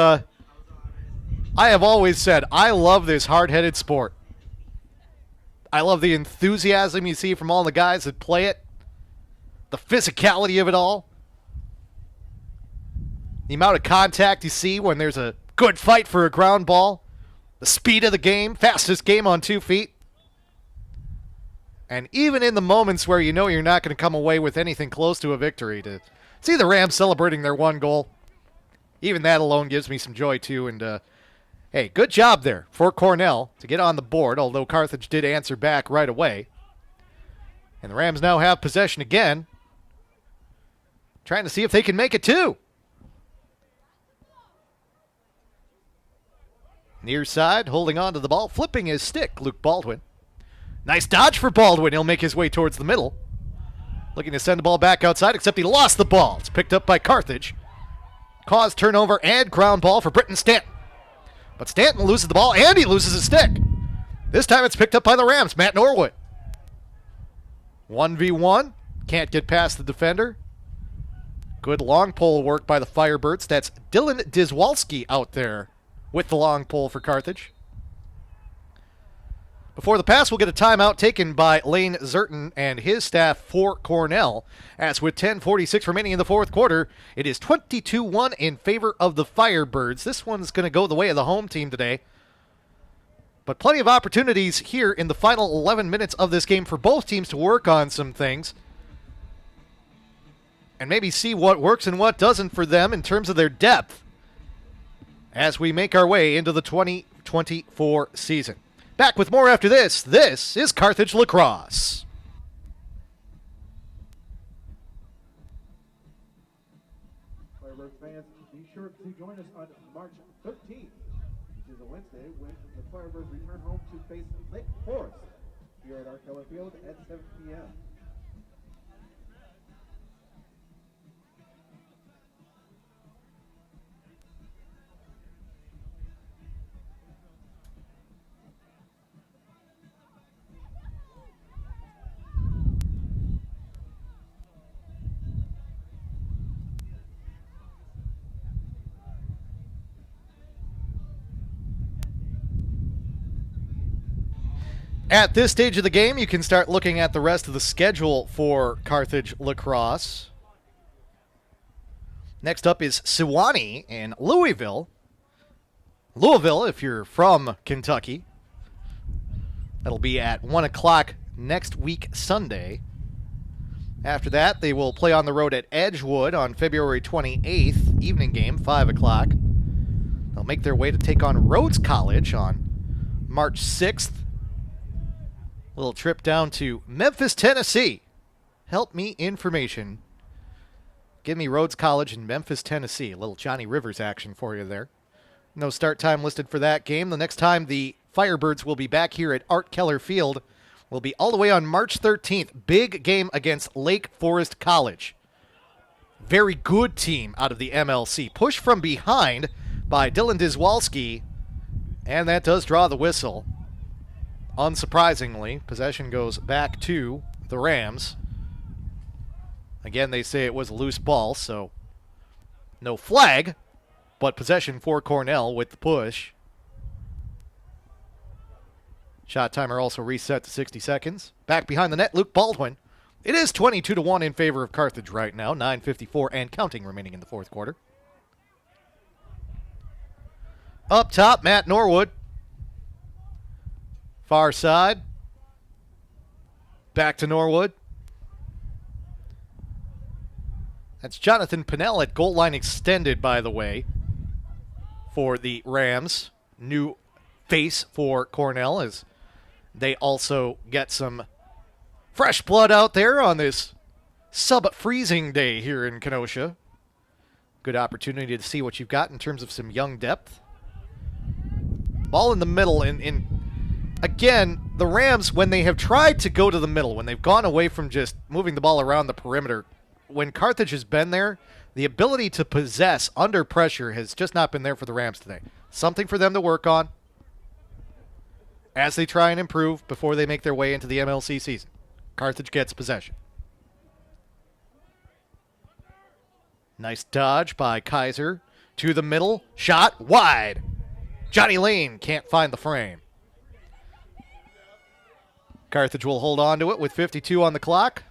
S3: I have always said I love this hard-headed sport. I love the enthusiasm you see from all the guys that play it, the physicality of it all, the amount of contact you see when there's a good fight for a ground ball, the speed of the game, fastest game on 2 feet. And even in the moments where you know you're not going to come away with anything close to a victory, to see the Rams celebrating their one goal, even that alone gives me some joy too. And hey, good job there for Cornell to get on the board, although Carthage did answer back right away. And the Rams now have possession again, trying to see if they can make it two. Near side, holding on to the ball, flipping his stick, Luke Baldwin. Nice dodge for Baldwin. He'll make his way towards the middle. Looking to send the ball back outside, except he lost the ball. It's picked up by Carthage. Caused turnover and ground ball for Britton Stanton. But Stanton loses the ball, and he loses his stick. This time it's picked up by the Rams, Matt Norwood. 1v1. Can't get past the defender. Good long pole work by the Firebirds. That's Dylan Dizwalski out there with the long pole for Carthage. Before the pass, we'll get a timeout taken by Lane Zerton and his staff for Cornell. As with 10:46 remaining in the fourth quarter, it is 22-1 in favor of the Firebirds. This one's going to go the way of the home team today. But plenty of opportunities here in the final 11 minutes of this game for both teams to work on some things and maybe see what works and what doesn't for them in terms of their depth as we make our way into the 2024 season. Back with more after this. This is Carthage Lacrosse.
S1: Firebirds fans, be sure to join us on March 13th, which is a Wednesday, when the Firebirds return home to face Lake Forest here at our Keller Field at 7 p.m.
S3: At this stage of the game, you can start looking at the rest of the schedule for Carthage Lacrosse. Next up is Sewanee and Louisville. Louisville, if you're from Kentucky. That'll be at 1 o'clock next week, Sunday. After that, they will play on the road at Edgewood on February 28th, evening game, 5 o'clock. They'll make their way to take on Rhodes College on March 6th. Little trip down to Memphis, Tennessee. Help me information. Give me Rhodes College in Memphis, Tennessee. A little Johnny Rivers action for you there. No start time listed for that game. The next time the Firebirds will be back here at Art Keller Field will be all the way on March 13th. Big game against Lake Forest College. Very good team out of the MLC. Push from behind by Dylan Dizwalski, and that does draw the whistle. Unsurprisingly, possession goes back to the Rams. Again, they say it was a loose ball, so no flag, but possession for Cornell with the push. Shot timer also reset to 60 seconds. Back behind the net, Luke Baldwin. It is 22-1 in favor of Carthage right now. 9:54 and counting remaining in the fourth quarter. Up top, Matt Norwood. Far side. Back to Norwood. That's Jonathan Pinnell at goal line extended, by the way, for the Rams. New face for Cornell as they also get some fresh blood out there on this sub-freezing day here in Kenosha. Good opportunity to see what you've got in terms of some young depth. Ball in the middle, again, the Rams, when they have tried to go to the middle, when they've gone away from just moving the ball around the perimeter, when Carthage has been there, the ability to possess under pressure has just not been there for the Rams today. Something for them to work on as they try and improve before they make their way into the MLC season. Carthage gets possession. Nice dodge by Kaiser to the middle. Shot wide. Johnny Lane can't find the frame. Carthage will hold on to it with 52 on the clock.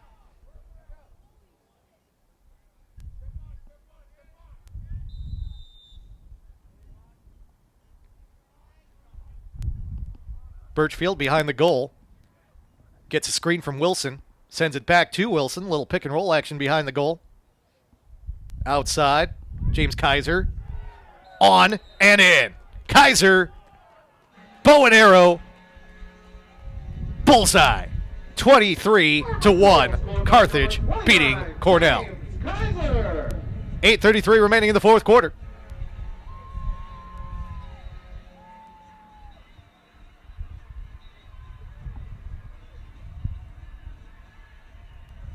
S3: Birchfield behind the goal. Gets a screen from Wilson. Sends it back to Wilson. Little pick and roll action behind the goal. Outside. James Kaiser. On and in. Kaiser. Bow and arrow. Bullseye. 23-1. Carthage beating Cornell. 8:33 remaining in the fourth quarter.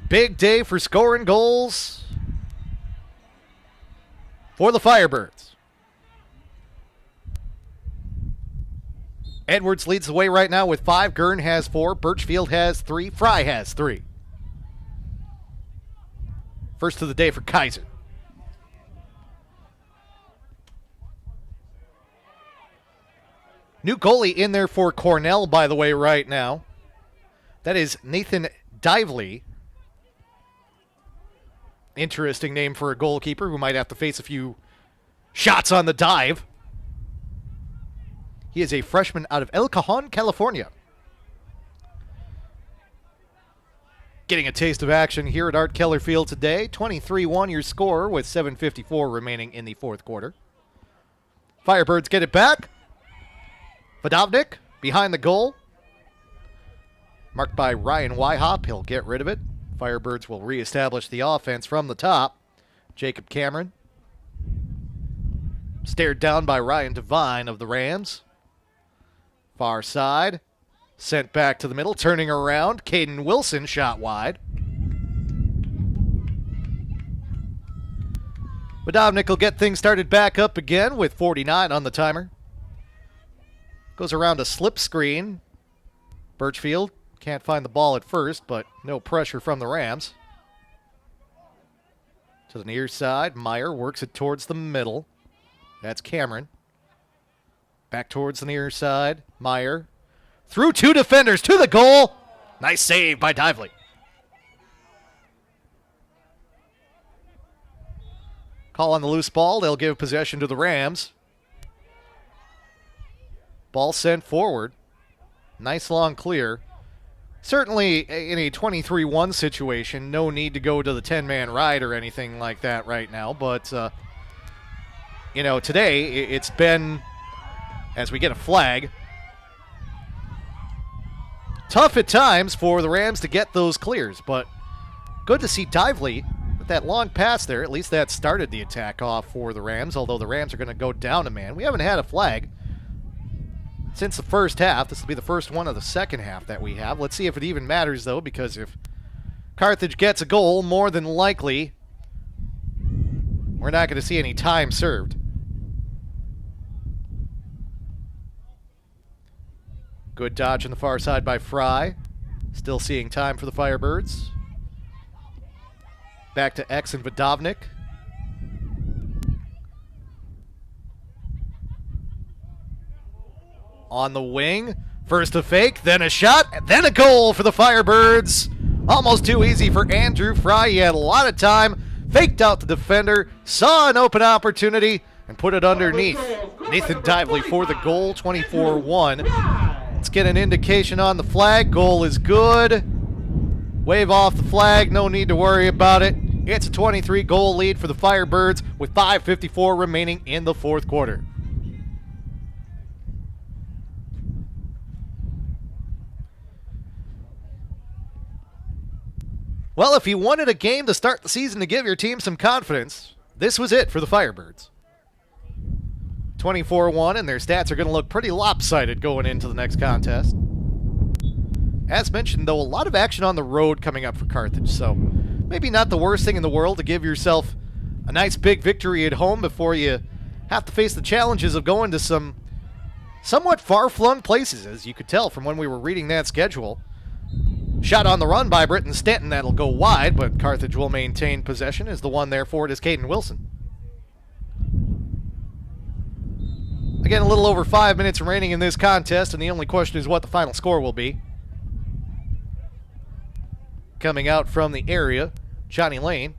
S3: Big day for scoring goals for the Firebirds. Edwards leads the way right now with 5. Gurn has 4. Birchfield has 3. Fry has 3. First of the day for Kaiser. New goalie in there for Cornell, by the way, right now. That is Nathan Dively. Interesting name for a goalkeeper who might have to face a few shots on the dive. He is a freshman out of El Cajon, California. Getting a taste of action here at Art Keller Field today. 23-1 your score with 7:54 remaining in the fourth quarter. Firebirds get it back. Vodovnik behind the goal. Marked by Ryan Wyhop. He'll get rid of it. Firebirds will reestablish the offense from the top. Jacob Cameron. Stared down by Ryan Devine of the Rams. Far side. Sent back to the middle. Turning around. Caden Wilson shot wide. Vodovnik will get things started back up again with 49 on the timer. Goes around a slip screen. Birchfield can't find the ball at first, but no pressure from the Rams. To the near side, Meyer works it towards the middle. That's Cameron. Back towards the near side, Meyer. Through two defenders to the goal. Nice save by Dively. Call on the loose ball. They'll give possession to the Rams. Ball sent forward. Nice long clear. Certainly in a 23-1 situation, no need to go to the 10-man ride or anything like that right now. But, today it's been, as we get a flag, tough at times for the Rams to get those clears. But good to see Dively with that long pass there. At least that started the attack off for the Rams, although the Rams are going to go down a man. We haven't had a flag since the first half. This will be the first one of the second half that we have. Let's see if it even matters, though, because if Carthage gets a goal, more than likely, we're not going to see any time served. Good dodge on the far side by Fry. Still seeing time for the Firebirds. Back to X and Vodovnik. On the wing. First a fake, then a shot, then a goal for the Firebirds. Almost too easy for Andrew Fry. He had a lot of time, faked out the defender, saw an open opportunity, and put it underneath. Nathan Dively for the goal, 24-1. Let's get an indication on the flag. Goal is good. Wave off the flag, no need to worry about it. It's a 23-goal lead for the Firebirds with 5:54 remaining in the fourth quarter. Well, if you wanted a game to start the season to give your team some confidence, this was it for the Firebirds. 24-1, and their stats are going to look pretty lopsided going into the next contest. As mentioned, though, a lot of action on the road coming up for Carthage, so maybe not the worst thing in the world to give yourself a nice big victory at home before you have to face the challenges of going to some somewhat far-flung places, as you could tell from when we were reading that schedule. Shot on the run by Britton Stanton. That'll go wide, but Carthage will maintain possession as the one there for it is Caden Wilson. Again, a little over 5 minutes remaining in this contest, and the only question is what the final score will be. Coming out from the area, Johnny Lane.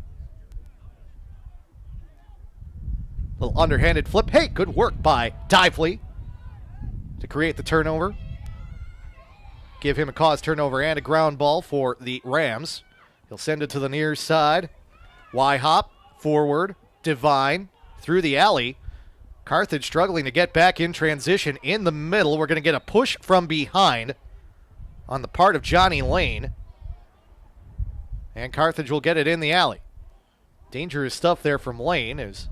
S3: Little underhanded flip. Hey, good work by Dively to create the turnover. Give him a cause turnover and a ground ball for the Rams. He'll send it to the near side. Y-hop, forward, Divine, through the alley. Carthage struggling to get back in transition in the middle. We're going to get a push from behind on the part of Johnny Lane. And Carthage will get it in the alley. Dangerous stuff there from Lane as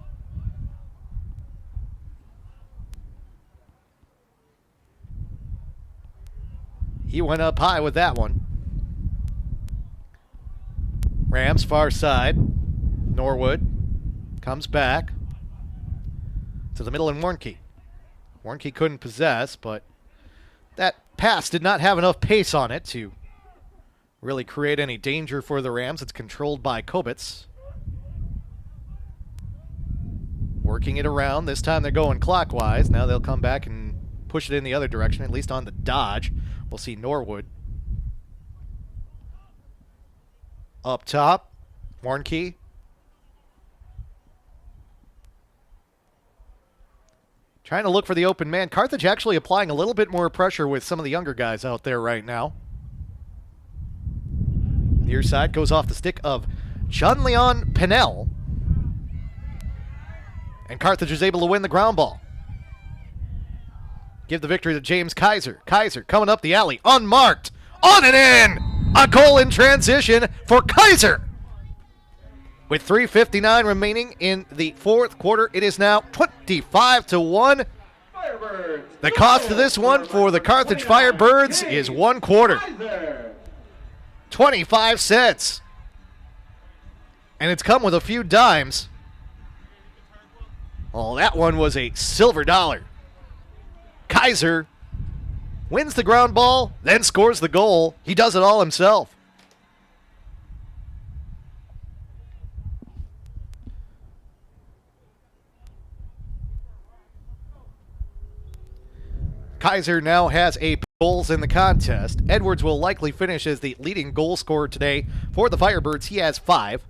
S3: he went up high with that one. Rams far side. Norwood comes back to the middle and Warnke. Warnke couldn't possess, but that pass did not have enough pace on it to really create any danger for the Rams. It's controlled by Kobitz. Working it around. This time they're going clockwise. Now they'll come back and push it in the other direction, at least on the dodge. We'll see Norwood. Up top, Warnke. Trying to look for the open man. Carthage actually applying a little bit more pressure with some of the younger guys out there right now. Near side goes off the stick of John Leon Pennell. And Carthage is able to win the ground ball. Give the victory to James Kaiser. Kaiser coming up the alley, unmarked, on and in! A goal in transition for Kaiser! With 3:59 remaining in the fourth quarter, it is now 25-1. The cost of this one for the Carthage Firebirds is 1 quarter. 25 cents. And it's come with a few dimes. Oh, that one was a silver dollar. Kaiser wins the ground ball, then scores the goal. He does it all himself. Kaiser now has 8 goals in the contest. Edwards will likely finish as the leading goal scorer today for the Firebirds. He has 5.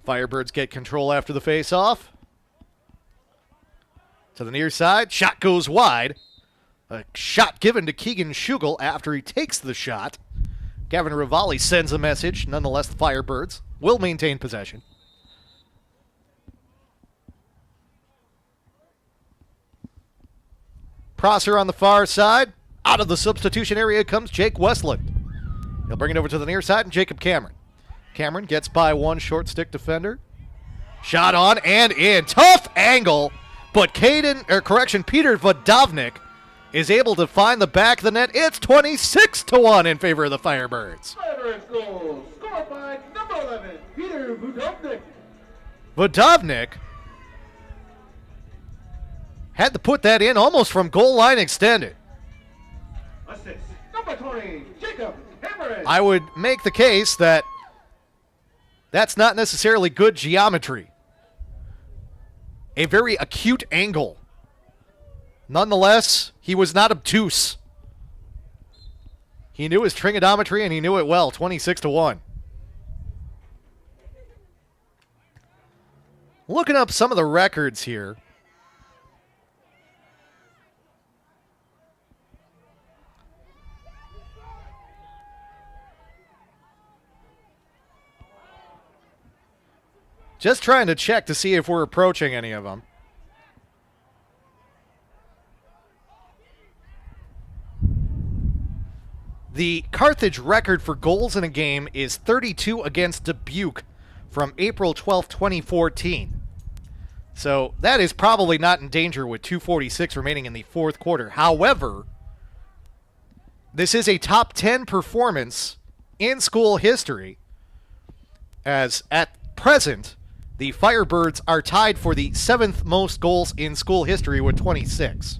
S3: Firebirds get control after the face-off. To the near side. Shot goes wide. A shot given to Keegan Schugel after he takes the shot. Gavin Rivali sends a message. Nonetheless, the Firebirds will maintain possession. Prosser on the far side. Out of the substitution area comes Jake Westland. He'll bring it over to the near side and Jacob Cameron. Cameron gets by one short stick defender. Shot on and in. Tough angle, but Peter Vodovnik is able to find the back of the net. It's 26-1 in favor of the Firebirds.
S1: Firebirds goal scored by number 11, Peter Vodovnik.
S3: Vodovnik had to put that in almost from goal line extended.
S1: Assist number 20, Jacob Cameron.
S3: I would make the case that that's not necessarily good geometry. A very acute angle. Nonetheless, he was not obtuse. He knew his trigonometry and he knew it well. 26-1. Looking up some of the records here. Just trying to check to see if we're approaching any of them. The Carthage record for goals in a game is 32 against Dubuque from April 12, 2014. So that is probably not in danger with 2:46 remaining in the fourth quarter. However, this is a top 10 performance in school history, as at present, the Firebirds are tied for the 7th most goals in school history with 26.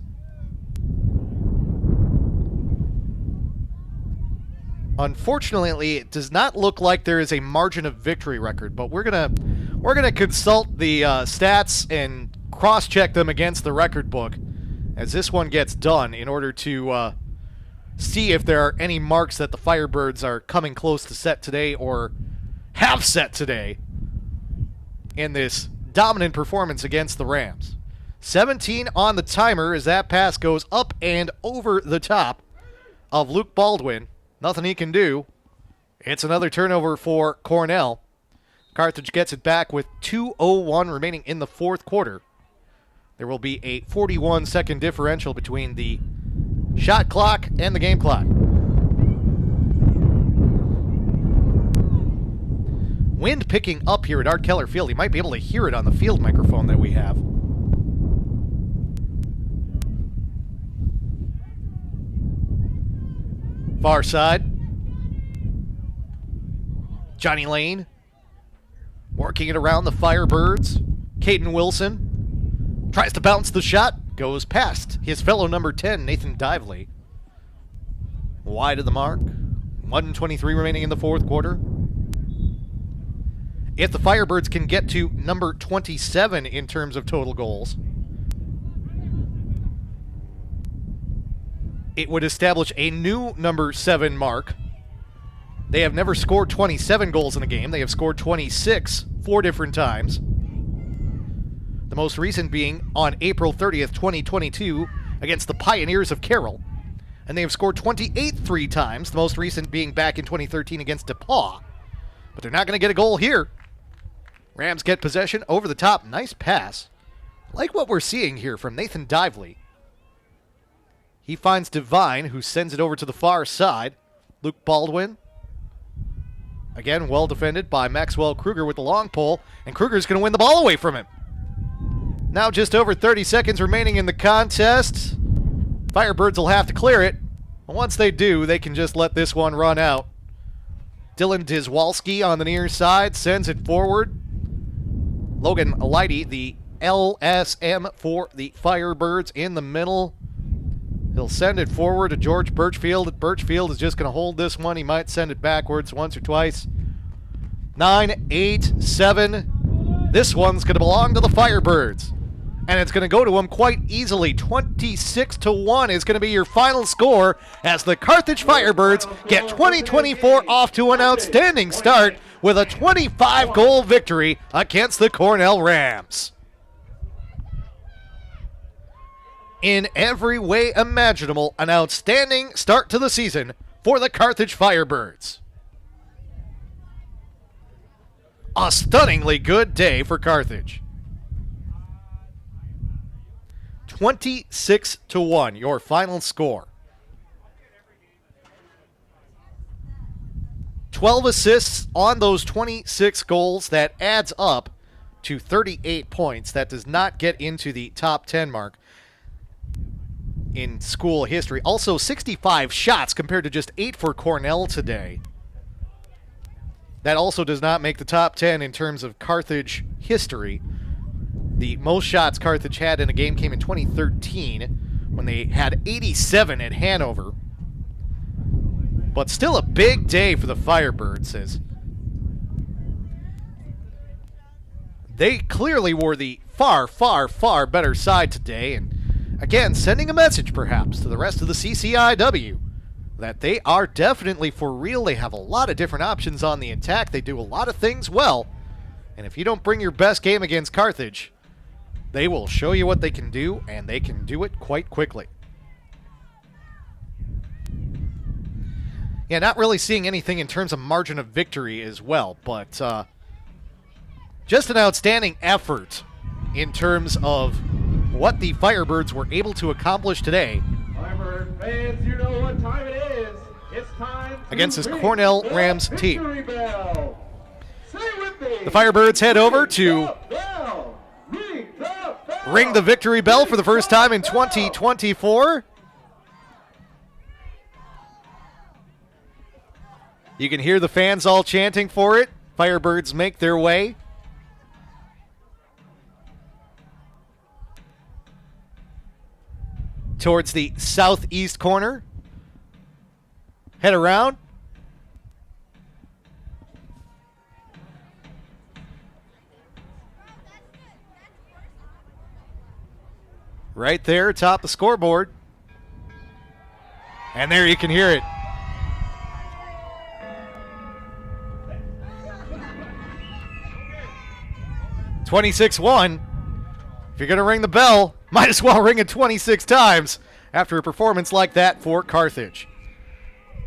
S3: Unfortunately, it does not look like there is a margin of victory record, but we're gonna consult the stats and cross-check them against the record book as this one gets done in order to see if there are any marks that the Firebirds are coming close to set today or have set today in this dominant performance against the Rams. 17 on the timer as that pass goes up and over the top of Luke Baldwin. Nothing he can do. It's another turnover for Cornell. Carthage gets it back with 2:01 remaining in the fourth quarter. There will be a 41-second differential between the shot clock and the game clock. Wind picking up here at Art Keller Field. You might be able to hear it on the field microphone that we have. Far side. Johnny Lane working it around the Firebirds. Caden Wilson tries to bounce the shot. Goes past his fellow number 10, Nathan Dively. Wide of the mark. 1:23 remaining in the fourth quarter. If the Firebirds can get to number 27 in terms of total goals, it would establish a new number 7 mark. They have never scored 27 goals in a game. They have scored 26 4 different times. The most recent being on April 30th, 2022 against the Pioneers of Carroll. And they have scored 28 3 times, the most recent being back in 2013 against DePaul. But they're not going to get a goal here. Rams get possession over the top. Nice pass. Like what we're seeing here from Nathan Dively. He finds Devine, who sends it over to the far side. Luke Baldwin. Again, well defended by Maxwell Kruger with the long pole, and Kruger's going to win the ball away from him. Now just over 30 seconds remaining in the contest. Firebirds will have to clear it. But once they do, they can just let this one run out. Dylan Dizwalski on the near side sends it forward. Logan Alighty, the LSM for the Firebirds, in the middle. He'll send it forward to George Birchfield. Birchfield is just going to hold this one. He might send it backwards once or twice. 9, 8, 7. This one's going to belong to the Firebirds. And it's going to go to them quite easily. 26-1 is going to be your final score as the Carthage Firebirds get 2024 off to an outstanding start with a 25-goal victory against the Cornell Rams. In every way imaginable, an outstanding start to the season for the Carthage Firebirds. A stunningly good day for Carthage. 26-1, your final score. 12 assists on those 26 goals. That adds up to 38 points. That does not get into the top 10 mark in school history. Also 65 shots compared to just 8 for Cornell today. That also does not make the top 10 in terms of Carthage history. The most shots Carthage had in a game came in 2013 when they had 87 at Hanover. But still a big day for the Firebirds, as they clearly were the far, far, far better side today, and again, sending a message perhaps to the rest of the CCIW that they are definitely for real. They have a lot of different options on the attack. They do a lot of things well, and if you don't bring your best game against Carthage, they will show you what they can do, and they can do it quite quickly. Yeah, not really seeing anything in terms of margin of victory as well, but just an outstanding effort in terms of what the Firebirds were able to accomplish today.
S1: Firebird fans, you know what time it is. It's time to
S3: against this
S1: ring
S3: Cornell
S1: the
S3: Rams team.
S1: victory bell. Say it with me.
S3: The Firebirds head over to ring the victory bell for the first time in 2024. You can hear the fans all chanting for it. Firebirds make their way. Towards the southeast corner. Head around. Right there atop the scoreboard. And there you can hear it. (26-1). If you're going to ring the bell, might as well ring it 26 times after a performance like that for Carthage.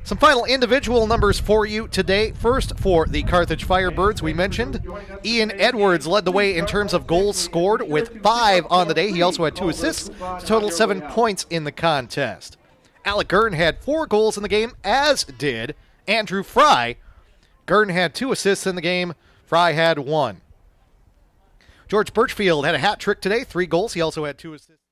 S3: Some final individual numbers for you today. First, for the Carthage Firebirds, we mentioned Ian Edwards led the way in terms of goals scored with 5 on the day. He also had 2 assists, to total 7 points in the contest. Alec Gurn had 4 goals in the game, as did Andrew Fry. Gurn had 2 assists in the game. Fry had 1. George Birchfield had a hat trick today, 3 goals. He also had 2 assists.